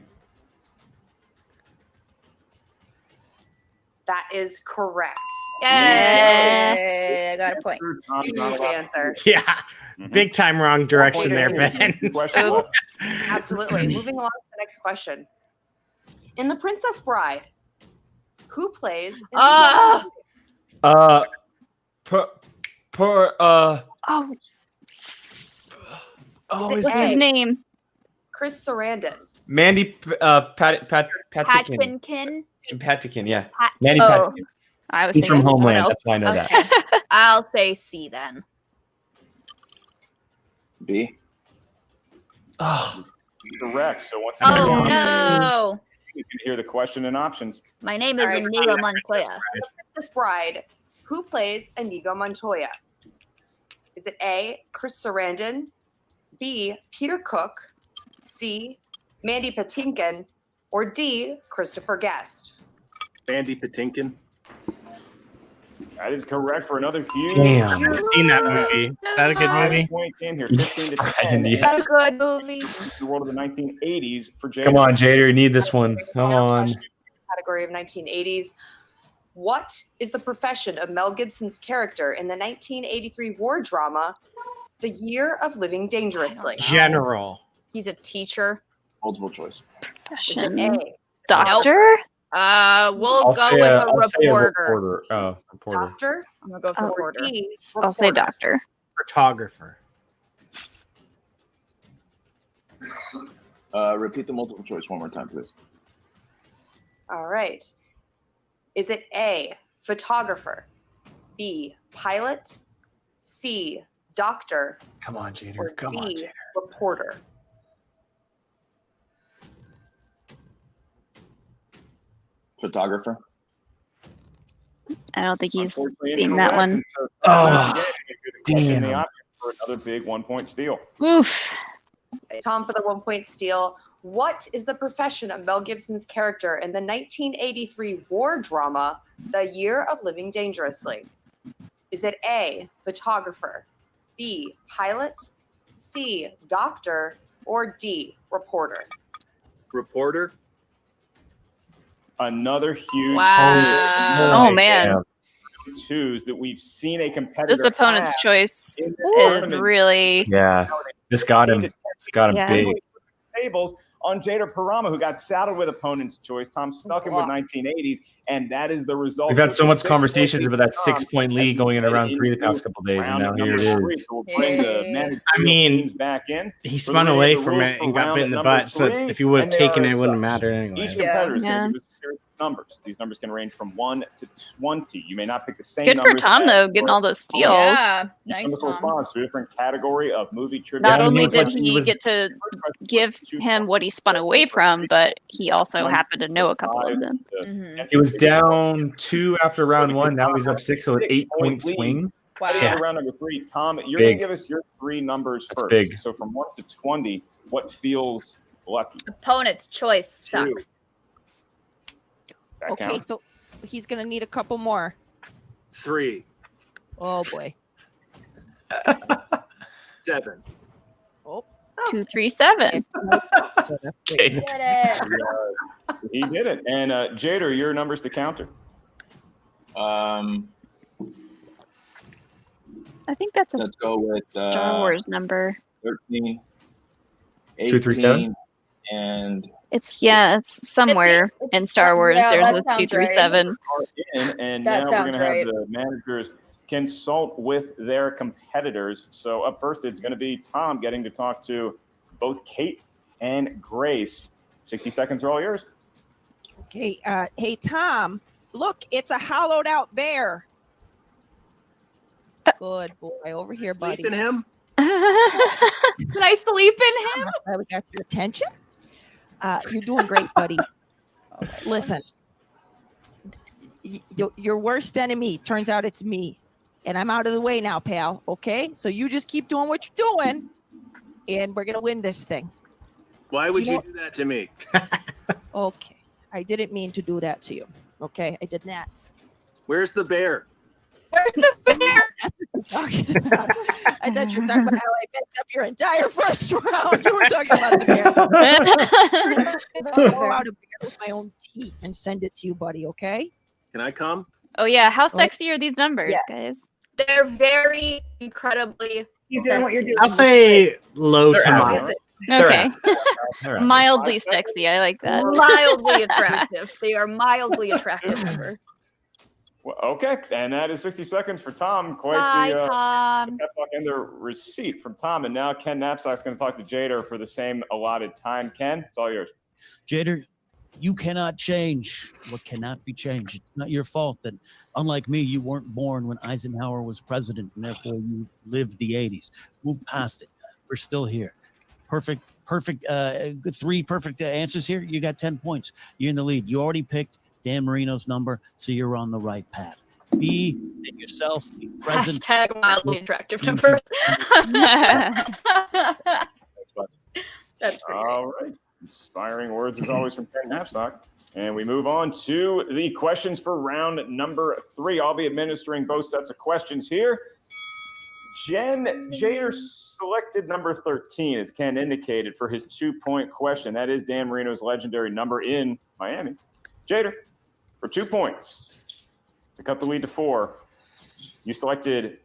That is correct. Yay! I got a point. Huge answer. Yeah, big time wrong direction there, Ben. Absolutely. Moving along to the next question. In The Princess Bride, who plays? Ah! Oh, his what's his name? Chris Sarandon. Mandy Patinkin. Patinkin, yeah. Mandy Oh. Patinkin. I was He's from thinking Homeland. someone That's why I know Okay. that. I'll say C then. B. Oh, Correct. So once Oh again, no! you can hear the question and options. My name is All right. Inigo Montoya. Princess Bride, who plays Inigo Montoya? Is it A, Chris Sarandon, B, Peter Cook, C, Mandy Patinkin, or D, Christopher Guest? Mandy Patinkin. That is correct for another huge. Damn. I've seen that movie. Is that a good movie? Point game here, Yes, 15 to Brian, 10. yes. That's a good movie. The world of the 1980s for Jader. Come on, Jader. You need this one. Come on. Category of 1980s. What is the profession of Mel Gibson's character in the 1983 war drama, The Year of Living Dangerously? General. He's a teacher. Multiple choice. Is it A, Doctor? We'll I'll go say with a- a I'll say a reporter. reporter. Oh, reporter. doctor, I'm gonna go for or reporter. D, I'll say reporter? doctor. Photographer. Repeat the multiple choice one more time, please. All right. Is it A, photographer, B, pilot, C, doctor, Come on, or Jader. Come on, D, Jader. reporter? Photographer. I don't think he's Unfortunately, seen that incorrect. one. So, Oh, once again, you get the question and the damn. option for another big 1-point steal. Oof. Tom for the 1-point steal. What is the profession of Mel Gibson's character in the 1983 war drama, The Year of Living Dangerously? Is it A, photographer, B, pilot, C, doctor, or D, reporter? Reporter. Another huge Wow. Oh, man. twos that we've seen a competitor. This opponent's have choice in the is tournament. really. Yeah. This got him. This got him Yeah. big. Tables on Jader Paramo, who got saddled with opponent's choice. Tom stuck him with 1980s, and that is the result. We've had so much 6 conversations about that Tom 6-point lead going in around 3 the past couple days, and now round here it number 3. is. So we'll bring the Yay. managerial I mean, teams back in. He So spun we're gonna away get the from rules it for and got round bit in the number butt. So 3, if he would have and they taken are it, it as wouldn't such. have mattered anyway. Each competitor is going Yeah. to give us a series of numbers. These numbers can range from 1 to 20. You may not pick the same Good for numbers Tom, as though, your getting all those steals. Yeah, nice chemical Tom. response to a different category of movie trivia. Not Yeah, only he was did like- he he was- get to give him what he spun away from, but he also happened to know a couple of them. Mhm. He was down 2 after round 1. Now he's up 6, so an 8-point swing. Heading Wow. into round number 3, Tom, you're going to Big. give us your 3 numbers That's first. big. So from 1 to 20, what feels lucky? Opponent's choice sucks. That Okay, counts. so he's gonna need a couple more. 3. Oh boy. 7. Oh, 2, 3, 7. Okay. Get it. He did it. And Jader, your numbers to counter. I think that's a Let's go with Star Wars number. 13, 2, 3, 7? 18, and It's somewhere in Star Wars. yeah, There's that a sounds 2, 3, 7. In, and That now we're sounds going to right. have the managers consult with their competitors. So up first, it's going to be Tom getting to talk to both Kate and Grace. 60 seconds are all yours. Okay. Hey, Tom, look, it's a hollowed out bear. Good boy. Over here, buddy. Sleep in him? Can I sleep in him? We got your attention. You're doing great, buddy. Listen, your worst enemy, turns out it's me. And I'm out of the way now, pal. Okay? So you just keep doing what you're doing, and we're going to win this thing. Why would you do that to me? Okay. I didn't mean to do that to you. Okay? I did not. Where's the bear? Where's the bear? I thought you were talking about how I messed up your entire first round. You were talking about the bear. I'll go out a bear with my own teeth and send it to you, buddy, okay? Can I come? Oh yeah, how sexy are these numbers, guys? They're very incredibly. You doing what you're doing. I'll say low They're to average. mild. Okay. Mildly sexy. I like that. Mildly attractive. They are mildly attractive numbers. Well, okay, and that is 60 seconds for Tom. Quite Bye, the Tom. and the receipt from Tom. And now Ken Knapsack's going to talk to Jader for the same allotted time. Ken, it's all yours. Jader, you cannot change what cannot be changed. It's not your fault that, unlike me, you weren't born when Eisenhower was president, and therefore you lived the 80s. Move past it. We're still here. Perfect, three perfect answers here. You got 10 points. You're in the lead. You already picked Dan Marino's number, so you're on the right path. Be yourself, be present. Hashtag mildly attractive numbers. That's pretty all right. Inspiring words as always from Ken Knapsack. And we move on to the questions for round number 3. I'll be administering both sets of questions here. Jader selected number 13, as Ken indicated, for his 2-point question. That is Dan Marino's legendary number in Miami. Jader, for 2 points, to cut the lead to 4, you selected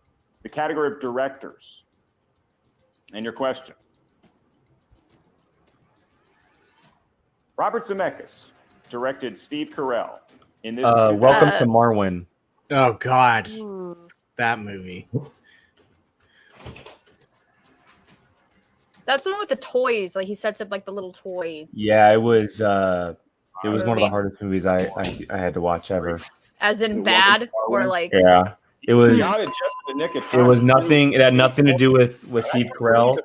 the category of directors. And your question. Robert Zemeckis directed Steve Carell in this. Welcome to Marwin. Oh, God. That movie. That's the one with the toys. Like he sets up like the little toy. Yeah, it was one of the hardest movies I had to watch ever. As in bad or like. Yeah, it was. It was nothing. It had nothing to do with Steve Carell.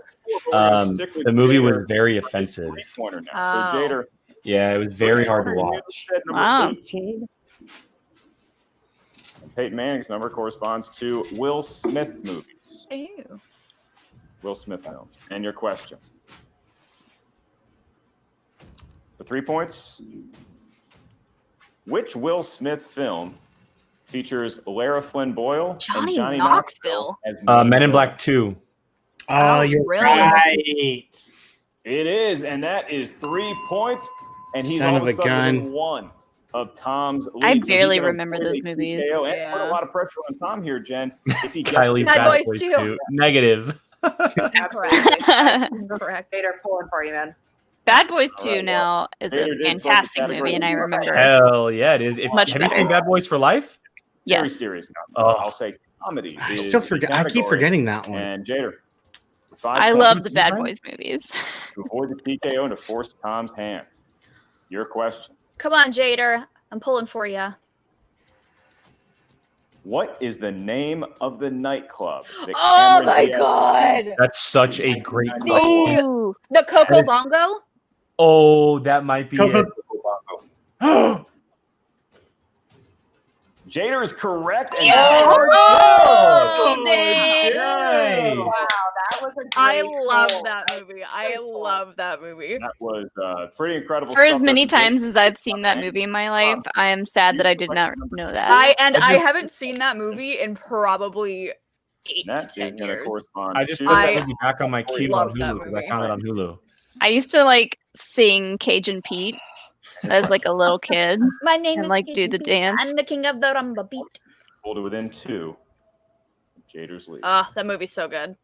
The movie was very offensive. So Jader. Yeah, it was very hard to watch. Wow. 18. Peyton Manning's number corresponds to Will Smith movies. Ew. Will Smith films. And your question. For 3 points, which Will Smith film features Lara Flynn Boyle and Johnny Knoxville as Men in Black 2. Oh, you're really? right. It is, and that is 3 points. And he's Son all of a sudden gun. in one of Tom's leagues. I So he's barely gonna remember avoid those a movies. TKO and put a lot of pressure on Tom here, Jen. If he gets Kylie Bad Bad Boys Boys 2. 2. Negative. Absolutely. Correct. Jader, pulling for you, man. Bad Boys 2 now is a Jader did select the fantastic category movie, and I remember. Hell yeah, it is. Much Have you better. seen Bad Boys for Life? very Yes. serious now. Oh. I'll say comedy. I is still the forget. I keep category. forgetting that one. And Jader, for 5 I points love the Bad Boys movies. to avoid the TKO and to force Tom's hand. Your question. Come on, Jader. I'm pulling for you. What is the name of the nightclub? that Oh Cameron my Diaz- god. That's such a great question. Ooh. The Coco That is- Bongo? Oh, that might be Coco- it. Jader is correct. And Oh, dang. Nice. Wow, that was a great I love pull. that movie. I love that movie. That was pretty incredible. For as stuff many there from times as I've seen that movie in my life, I am sad that I did not know that. I haven't seen that movie in probably 8 That to is 10 going to years. correspond I just to put that I movie back on my queue on love that Hulu because I movie. found it on Hulu. I used to like sing Cajun Pete as like a little kid. My name And, is like, Kate do the Pete. dance. I'm the king of the rumba beat. pulled it within 2. Jader's lead. Ah, that movie's so good.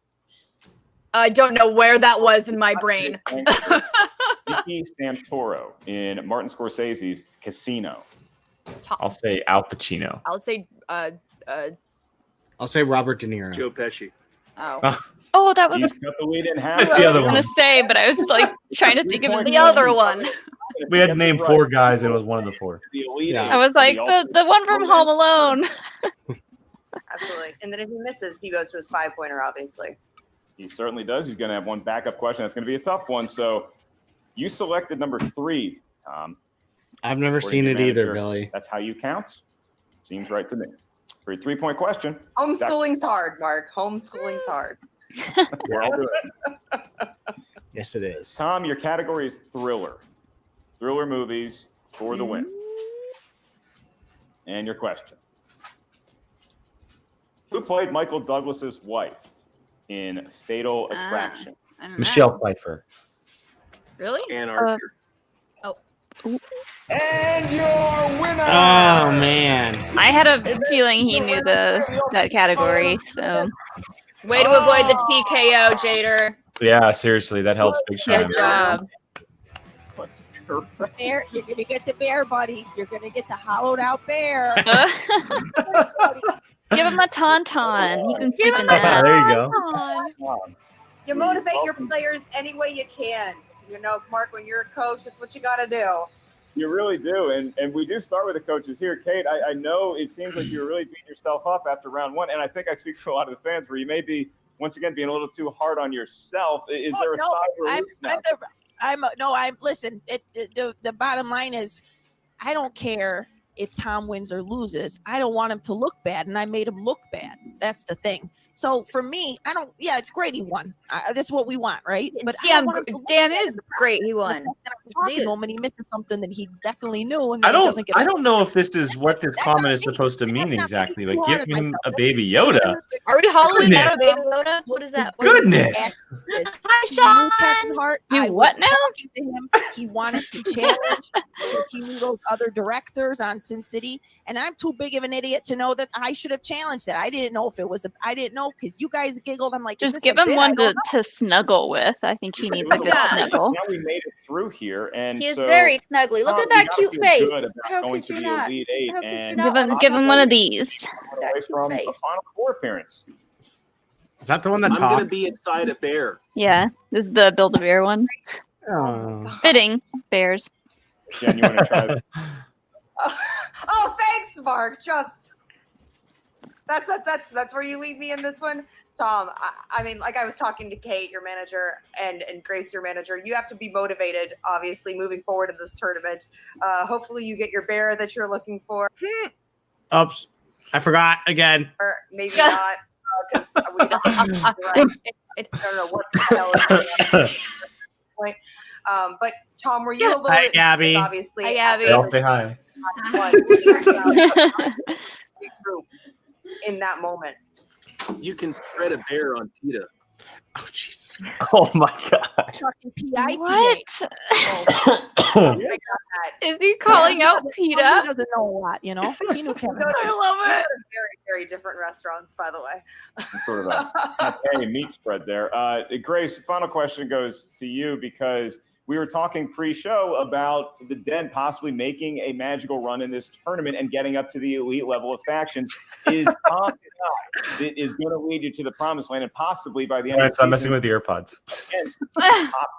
I don't know where that was in my brain. Vicky Santoro in Martin Scorsese's Casino. I'll say Al Pacino. I'll say I'll say Robert De Niro. Joe Pesci. Oh, that was He's cut the lead in half. That's the other I was gonna one. say, but I was like trying to think of his The other one. We had named 4 guys, and it was one of the 4. I was like the one from Home Alone. Absolutely. And then if he misses, he goes to his 5-pointer, obviously. He certainly does. He's going to have one backup question. That's going to be a tough one. So you selected number 3, Tom. I've never According seen to it your either, manager. Billy. That's how you count. Seems right to me. For a 3-point question. Homeschooling's hard, Mark. Homeschooling's hard. We're all doing it. Yes, it is. Tom, your category is thriller. Thriller movies for the win. And your question. Who played Michael Douglas's wife in Fatal Attraction? I don't know. Michelle Pfeiffer. Really? Ann Archer. And your winner! Oh man. I had a feeling he knew that category, so Way to avoid the TKO, Jader. Yeah, seriously, that helps big time. Good job. Bear, you're gonna get the bear, buddy. You're gonna get the hollowed out bear. give him a tauntaun. He can sleep in There that. you go. You motivate your players any way you can. You know, Mark, when you're a coach, that's what you got to do. You really do. And we do start with the coaches here. Kate, I know it seems like you're really beating yourself up after round 1. And I think I speak for a lot of the fans where you may be, once again, being a little too hard on yourself. Is there a sigh of relief now? Listen, the bottom line is I don't care if Tom wins or loses. I don't want him to look bad, and I made him look bad. That's the thing. So for me, it's great he won. That's what we want, right? But Damn, damn is great he won. I'm talking to him and he misses something that he definitely knew. And I then he doesn't get I don't know if this is what this comment is supposed to mean exactly. Like, give him a baby Yoda. Are we hollowing out a Goodness. baby Yoda? What is that? Goodness. Hi, Sean. Kevin Hart. You I what was now? talking to him. He wanted to challenge because he knew those other directors on Sin City, and I'm too big of an idiot to know that I should have challenged that. I didn't know if it was. I didn't know because you guys giggled. I'm like, is Just this give a him bit? one I don't to snuggle with. I think he needs a good Yeah. snuggle. Now we made it through here. And He is so, very snuggly. Look Tom, at that you cute gotta feel face. good about How going could to you the not? Elite Eight How could you and not? Give him one of these. away cute from a face. Final Four appearance. Is that the one that I'm going to talks? be inside a bear. Yeah, this is the Build-A-Bear one. Oh. Fitting bears. Jen, you want to try this? Oh, thanks, Mark. Just that's where you lead me in this one, Tom. I mean, like I was talking to Kate, your manager, and Grace, your manager. You have to be motivated, obviously, moving forward in this tournament. Hopefully, you get your bear that you're looking for. Oops. I forgot again. Or maybe not, because we don't, I don't know what the hell is going on at this point. But Tom, were you a little Hi, bit Gabby. obviously Hi, Gabby. I'll say hi. in that moment? You can spread a bear on PETA. Oh, Jesus Christ. Oh my god. Fucking PITA. What? I got that. Is he calling out He PETA? doesn't know a lot, you know. He knew Kevin. I love We go it. to very, very different restaurants, by the way. Sort of a meat spread there. Grace, final question goes to you because we were talking pre-show about the Den possibly making a magical run in this tournament and getting up to the elite level of factions. Is Tom the guy that is going to lead you to the promised land and possibly by the end All right, of the so I'm season messing with the earpods. against top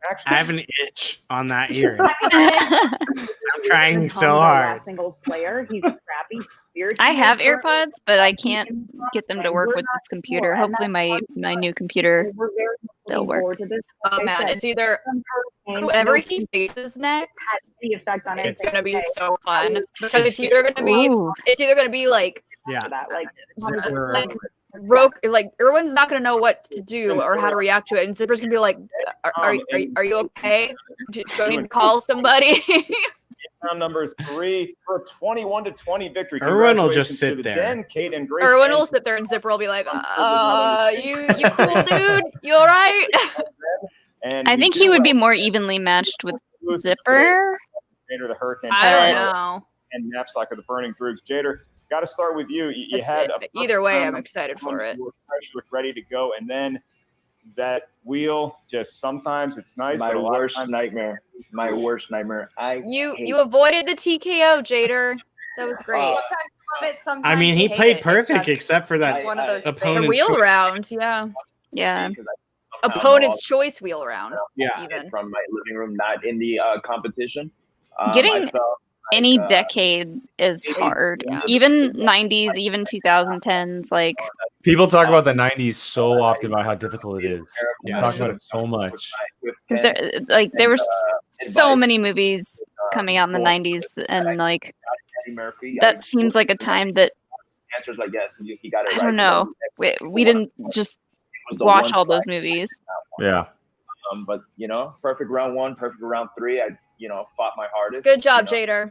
factions? I have an itch on that ear. I'm trying so hard. Single player, he's crappy. I have AirPods, but I can't get them to work with this computer. Hopefully, my new computer they'll work. Oh man, it's either whoever he faces next. It's gonna be so fun because it's either gonna be like Yeah. like Erwin's not gonna know what to do or how to react to it, and Zipper's gonna be like, "Are you okay? Do you need to call somebody?" Round number 3 for a 21-20 victory. Erwin will just Congratulations to sit the there. Den, Kate and Grace. Erwin and will sit there, and Zipper will be like, you cool dude? You all right?" And I you think do he would be well. more evenly matched with Zipper. Jader, the Hurricane. I don't know. And Knapsack of the Burning Grooves. Jader, got to start with you. You had Either way, I'm excited for it. You were fresh, looked ready to go, and then that wheel just sometimes it's nice. My but a lot worst of times, nightmare. My worst nightmare. You avoided the TKO, Jader. That was great. love it, sometimes I mean, you he hate played it. perfect It's except for that it's one of those The opponent wheel choice. round, yeah. Yeah. Opponent's choice wheel round. Yeah. Even. From my living room, not in the competition. Getting I felt any decade is hard. Even 90s, even 2010s. Like People talk about the 90s so often about how difficult it is. We talk about it so much. because there were so many movies coming out in the 90s, and like that seems like a time that answers like yes, he got it I right. don't know. We didn't just was the watch one all those side. movies. Yeah. But perfect round 1, perfect round 3. I fought my hardest. Good job, Jader.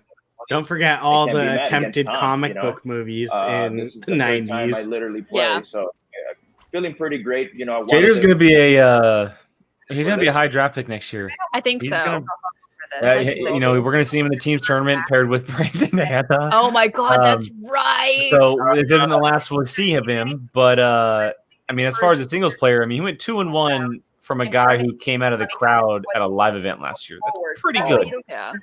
Don't forget all can't be the mad against attempted Tom, comic book movies in this is the the third time I 90s. literally play, Yeah. so feeling pretty great. I wanted Jader's to- going to be he's going to be a high draft pick next year. I think He's so. gonna- we're going to see him in the teams tournament paired with Brandon Hanna. Oh my God, that's right. So it isn't the last we'll see of him, but I mean, as far as a singles player, I mean, he went 2-1 from a guy who came out of the crowd at a live event last year. That's pretty good. Yeah.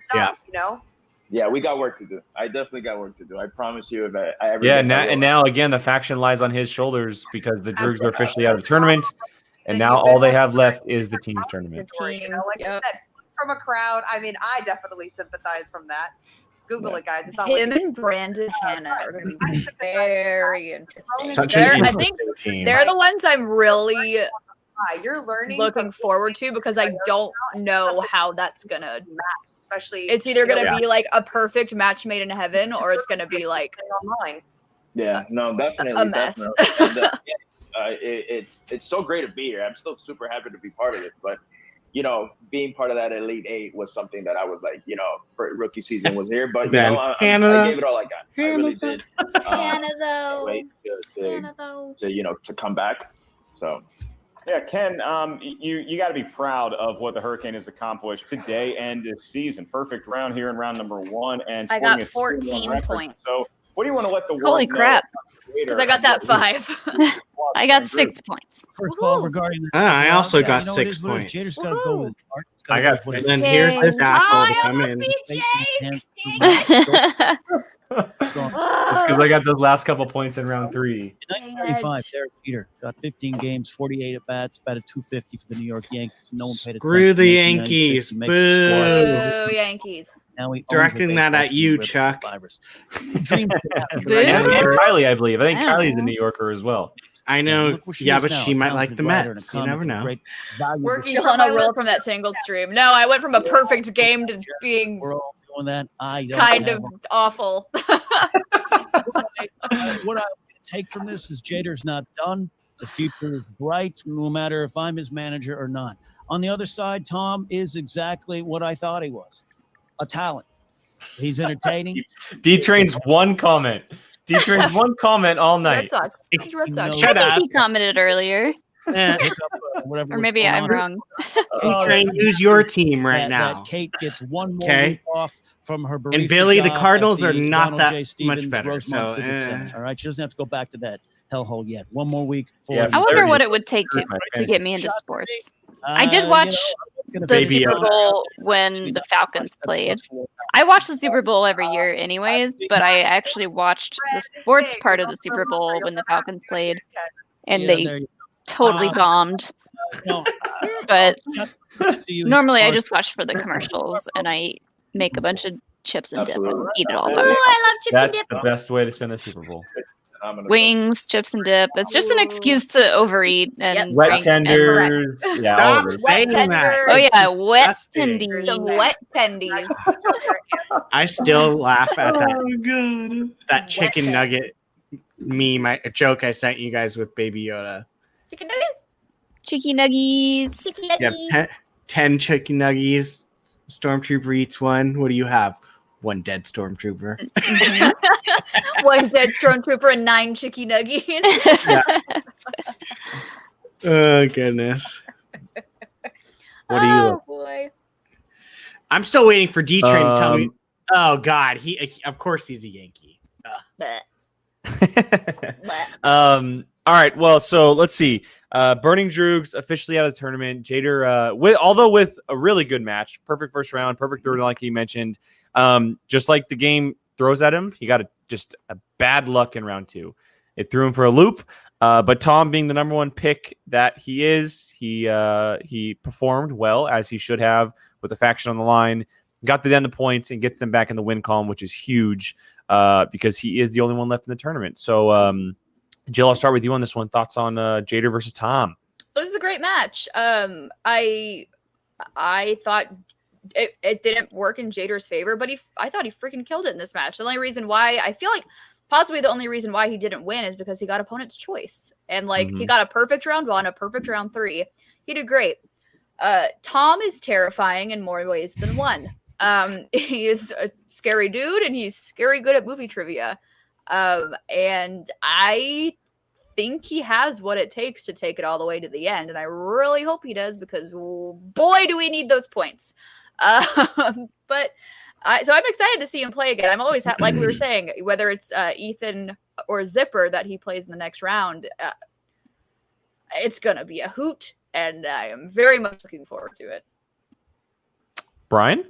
Yeah, we got work to do. I definitely got work to do. I promise you. If I ever Yeah, get my role- now again, the faction lies on his shoulders because the Drugs are officially out of the tournament, and now all they have left is the teams tournament. Like I said, from a crowd. I mean, I definitely sympathize from that. Google it, guys. It's on Him Wikipedia. and Brandon Hanna are going to be very interesting. Such an I think interesting team. they're the ones I'm really You're learning. looking forward to because I don't know how that's going to especially it's either going to Yeah. be like a perfect match made in heaven or it's going to be like online. Yeah, no, definitely. a mess. Definitely. And, it's so great to be here. I'm still super happy to be part of it. But being part of that Elite 8 was something that I was like, for rookie season was here. But I gave it all I got. I really did. Hannah though. Wait to come back. So. Yeah, Ken, you got to be proud of what the Hurricane has accomplished today and this season. Perfect round here in round number 1, and I scoring got a 14 record. points. So, what do you want to let the world Holy know crap. about Jader Because I got and that what he's 5. I got 6 points. First of all, regarding the I also got you know, 6 it is what it is. points. Jader's got to go with art. He's gotta I go got with what And it then is. here's this asshole to come in. It's because I got those last couple points in round 3. In 1935, Derek Jeter got 15 games, 48 at bats, batted .250 for the New York Yankees. No one paid attention. Screw the In 1996, Yankees. he makes the squad. Boo, Yankees. Now he owns Directing the that baseball at team you, with Chuck. Virus. Dream And Kylie, I believe. I think Wow. Kylie's a New Yorker as well. I know. Look where she Yeah, is but now, she a might like talented the writer and a Mets. You comic never with know. great value. Working Sean, I'll roll from that single stream. No, I went from a perfect game to being We're all doing that. I don't kind have of awful. what I take from this is Jader's not done. The future is bright, no matter if I'm his manager or not. On the other side, Tom is exactly what I thought he was, a talent. He's entertaining. D-Train's one comment. D-Train's one comment all Red night. Sox. Red Sox. Shut I think up. he commented earlier. Whatever Or was maybe going I'm on. wrong. Train, use your team right that, now. That Kate gets one more Okay. week off from her barista And Billy, the job Cardinals at are the not Donald that J. much Stevens better, Rosemont so, Civic Center. All right, she doesn't have to go back to that hellhole yet. One more week. Yeah, I wonder 30. what it would take to get me into sports. I did watch the Baby Super Yoda. Bowl when the Falcons played. I watch the Super Bowl every year anyways, but I actually watched the sports part of the Super Bowl when the Falcons played, and Yeah, they there you totally bombed. No, But you normally I are- just watch for the commercials, and I make a bunch of chips and dip and Absolutely. eat it all by Ooh, myself. I love chips and That's dip. the best way to spend the Super Bowl. Wings, chips and dip. It's just an excuse to overeat and Wet drink and- tenders. Yeah, all Stop of it. saying that. tenders. Oh yeah, wet disgusting. tendies. Some wet tendies. I still laugh at that God. that chicken nugget meme, a joke I sent you guys with Baby Yoda. Chicken nuggets. Cheeky nuggies. Chicken You nuggies. have 10 chicken nuggies. Stormtrooper eats one. What do you have? One dead stormtrooper. One dead stormtrooper and 9 chicken nuggies. Oh goodness. What do you? Oh boy. I'm still waiting for D Train to tell me. Oh God, he of course he's a Yankee. All right. Well, so let's see. Burning Droogs officially out of the tournament. Jader, with a really good match, perfect first round, perfect third, like you mentioned. Just like the game throws at him, he got just a bad luck in round 2. It threw him for a loop. But Tom, being the number 1 pick that he is, he performed well, as he should have, with the faction on the line. Got them the points and gets them back in the win column, which is huge because he is the only one left in the tournament. So, Jill, I'll start with you on this one. Thoughts on Jader versus Tom? This is a great match. I thought it didn't work in Jader's favor, but I thought he freaking killed it in this match. The only reason why I feel like possibly the only reason why he didn't win is because he got opponent's choice. And he got a perfect round 1, a perfect round 3. He did great. Tom is terrifying in more ways than one. He is a scary dude and he's scary good at movie trivia. And I think he has what it takes to take it all the way to the end. And I really hope he does because boy, do we need those points. But so I'm excited to see him play again. I'm always like we were saying, whether it's Ethan or Zipper that he plays in the next round, it's going to be a hoot. And I am very much looking forward to it. Brian?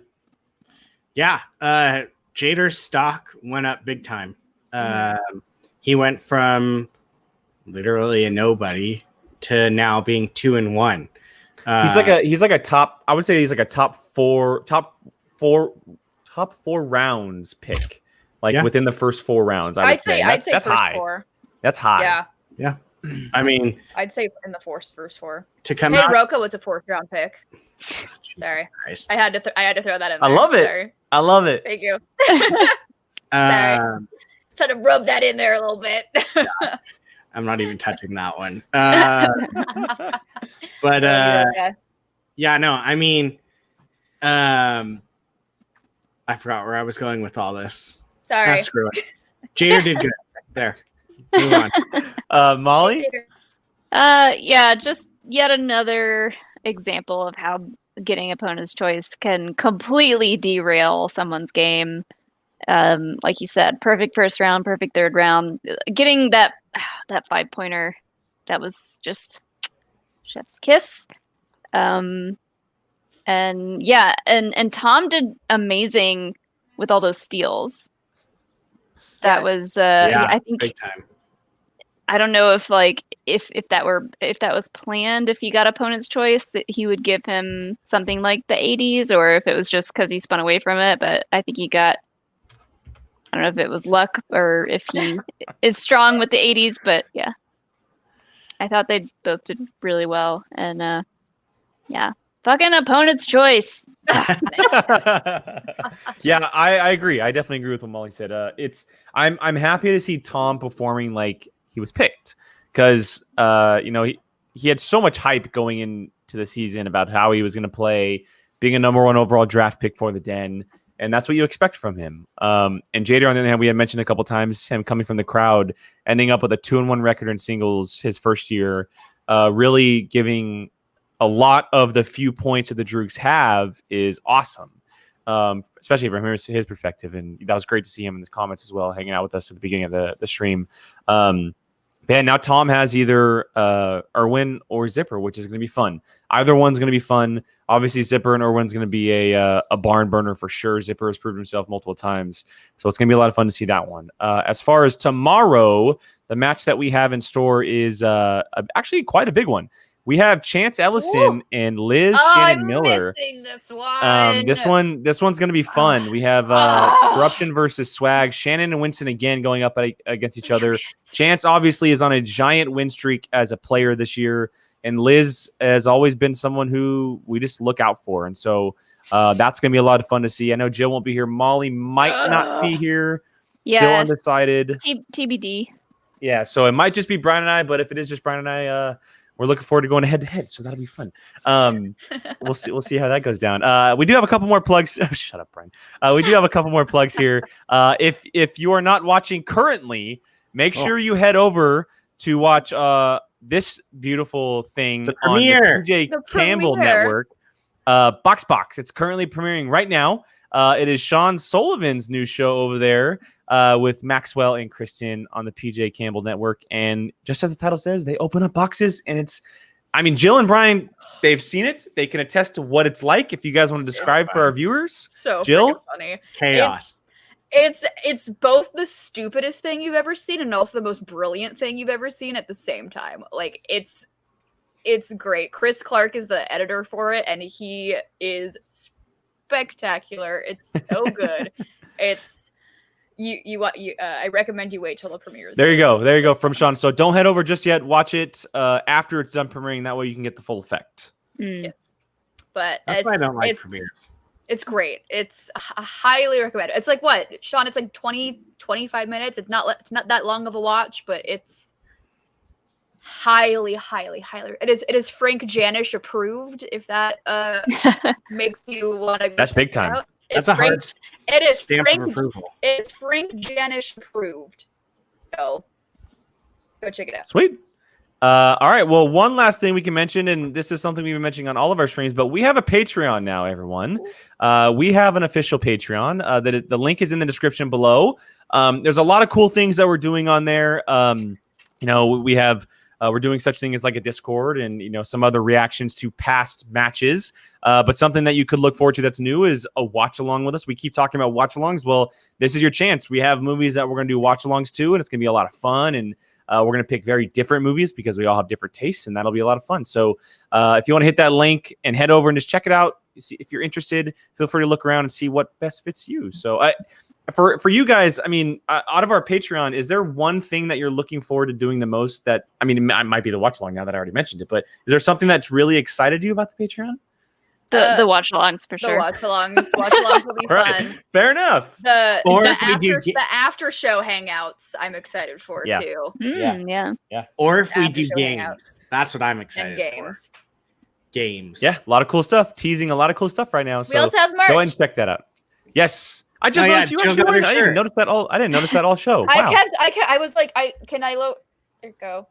Yeah. Jader's stock went up big time. He went from literally a nobody to now being 2-1. He's like a top. I would say he's like a top four rounds pick. Within the first 4 rounds. I'd say that's first high. 4. That's high. Yeah. I mean, I'd say in the first 4 to come out. out. Roka was a 4th round pick. Sorry, Christ. I had to throw that in. I there. love it. Sorry. I love it. Thank you. Sorry. Had to rub that in there a little bit. I'm not even touching that one. But yeah, no, I mean, I forgot where I was going with all this. Sorry. Screw it. Jader did good. There. Move on. Molly? Yeah, just yet another example of how getting opponent's choice can completely derail someone's game. Like you said, perfect first round, perfect third round. Getting that 5-pointer, that was just chef's kiss. And yeah, and Tom did amazing with all those steals. That was I think big time. I don't know if if that was planned, if he got opponent's choice, that he would give him something like the 80s, or if it was just because he spun away from it. But I think he got, I don't know if it was luck or if he is strong with the 80s, but yeah. I thought they both did really well. And yeah, fucking opponent's choice. Yeah, I agree. I definitely agree with what Molly said. I'm happy to see Tom performing like he was picked, because he had so much hype going into the season about how he was going to play, being a number 1 overall draft pick for the Den, and that's what you expect from him. And Jader, on the other hand, we had mentioned a couple times him coming from the crowd, ending up with a 2-1 record in singles his first year, really giving a lot of the few points that the Droogs have is awesome. Especially from his perspective, and that was great to see him in the comments as well, hanging out with us at the beginning of the stream. And now Tom has either Irwin or Zipper, which is going to be fun. Either one's going to be fun. Obviously, Zipper and Irwin's going to be a barn burner for sure. Zipper has proved himself multiple times, so it's going to be a lot of fun to see that one. As far as tomorrow, the match that we have in store is actually quite a big one. We have Chance Ellison and Liz Shannon Miller. This one. This one's going to be fun. We have Corruption versus Swag. Shannon and Winston again going up against each other. Chance obviously is on a giant win streak as a player this year, and Liz has always been someone who we just look out for. And so that's going to be a lot of fun to see. I know Jill won't be here. Molly might not be here. Still undecided. TBD. Yeah, so it might just be Brian and I, but if it is just Brian and I, we're looking forward to going head to head, so that'll be fun. We'll see how that goes down. We do have a couple more plugs. Oh, shut up, Brian. We do have a couple more plugs here. If you are not watching currently, make sure you head over to watch this beautiful thing on the PJ Campbell Network. Box. It's currently premiering right now. It is Sean Sullivan's new show over there with Maxwell and Kristen on the PJ Campbell Network. And just as the title says, they open up boxes, and Jill and Brian, they've seen it. They can attest to what it's like. If you guys want to describe for our viewers, so Jill, funny. Chaos. It's both the stupidest thing you've ever seen and also the most brilliant thing you've ever seen at the same time. Like it's great. Chris Clark is the editor for it, and he is spectacular. It's so good. I recommend you wait till the premieres. There you go from Sean. So don't head over just yet. Watch it after it's done premiering. That way you can get the full effect. Yes. But that's why I don't like premieres. It's great. It's highly recommended. It's like what, Sean? It's like 20-25 minutes. It's not that long of a watch, but it's highly. It is Frank Janish approved. If that makes you want to. That's big time. That's a hard stamp of approval. It's Frank Janish approved. So go check it out. Sweet. All right. Well, one last thing we can mention, and this is something we've been mentioning on all of our streams, but we have a Patreon now, everyone. We have an official Patreon. The link is in the description below. There's a lot of cool things that we're doing on there. We have we're doing such thing as like a Discord and some other reactions to past matches. But something that you could look forward to that's new is a watch along with us. We keep talking about watch alongs. Well, this is your chance. We have movies that we're going to do watch alongs to, and it's going to be a lot of fun. And we're going to pick very different movies because we all have different tastes, and that'll be a lot of fun. So if you want to hit that link and head over and just check it out, see if you're interested, feel free to look around and see what best fits you. So for you guys, I mean, out of our Patreon, is there one thing that you're looking forward to doing the most that, I mean, it might be the watch along now that I already mentioned it, but is there something that's really excited you about the Patreon? The watch alongs for sure. The watch alongs will be fun. Fair enough. The after show hangouts I'm excited for too. Yeah. Or if we After do show games, hangouts. that's what I'm excited And for. Games. Yeah, a lot of cool stuff. Teasing a lot of cool stuff right now. So We also have merch. go ahead and check that out. Yes. I just noticed you actually wearing it. I didn't even notice that all. I didn't notice that all show. Wow. I was like, there you go.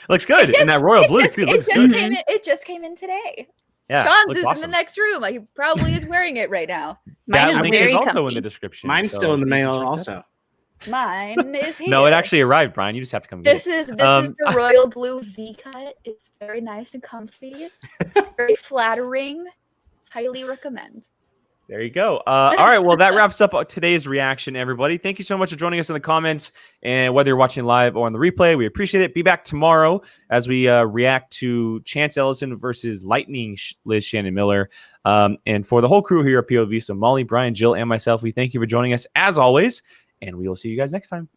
Looks good. And that royal blue too. Looks good. It just came in today. Yeah, Sean's is awesome. in the next room. He probably is wearing it right now. That link is also in the description. Mine's still in the mail also. Mine is here. No, it actually arrived, Brian. You just have to come get This it. is the royal blue V cut. It's very nice and comfy. Very flattering. Highly recommend. There you go. All right. Well, that wraps up today's reaction, everybody. Thank you so much for joining us in the comments. And whether you're watching live or on the replay, we appreciate it. Be back tomorrow as we react to Chance Ellison versus Lightning Liz Shannon Miller. And for the whole crew here at POV, so Molly, Brian, Jill, and myself, we thank you for joining us as always. And we will see you guys next time.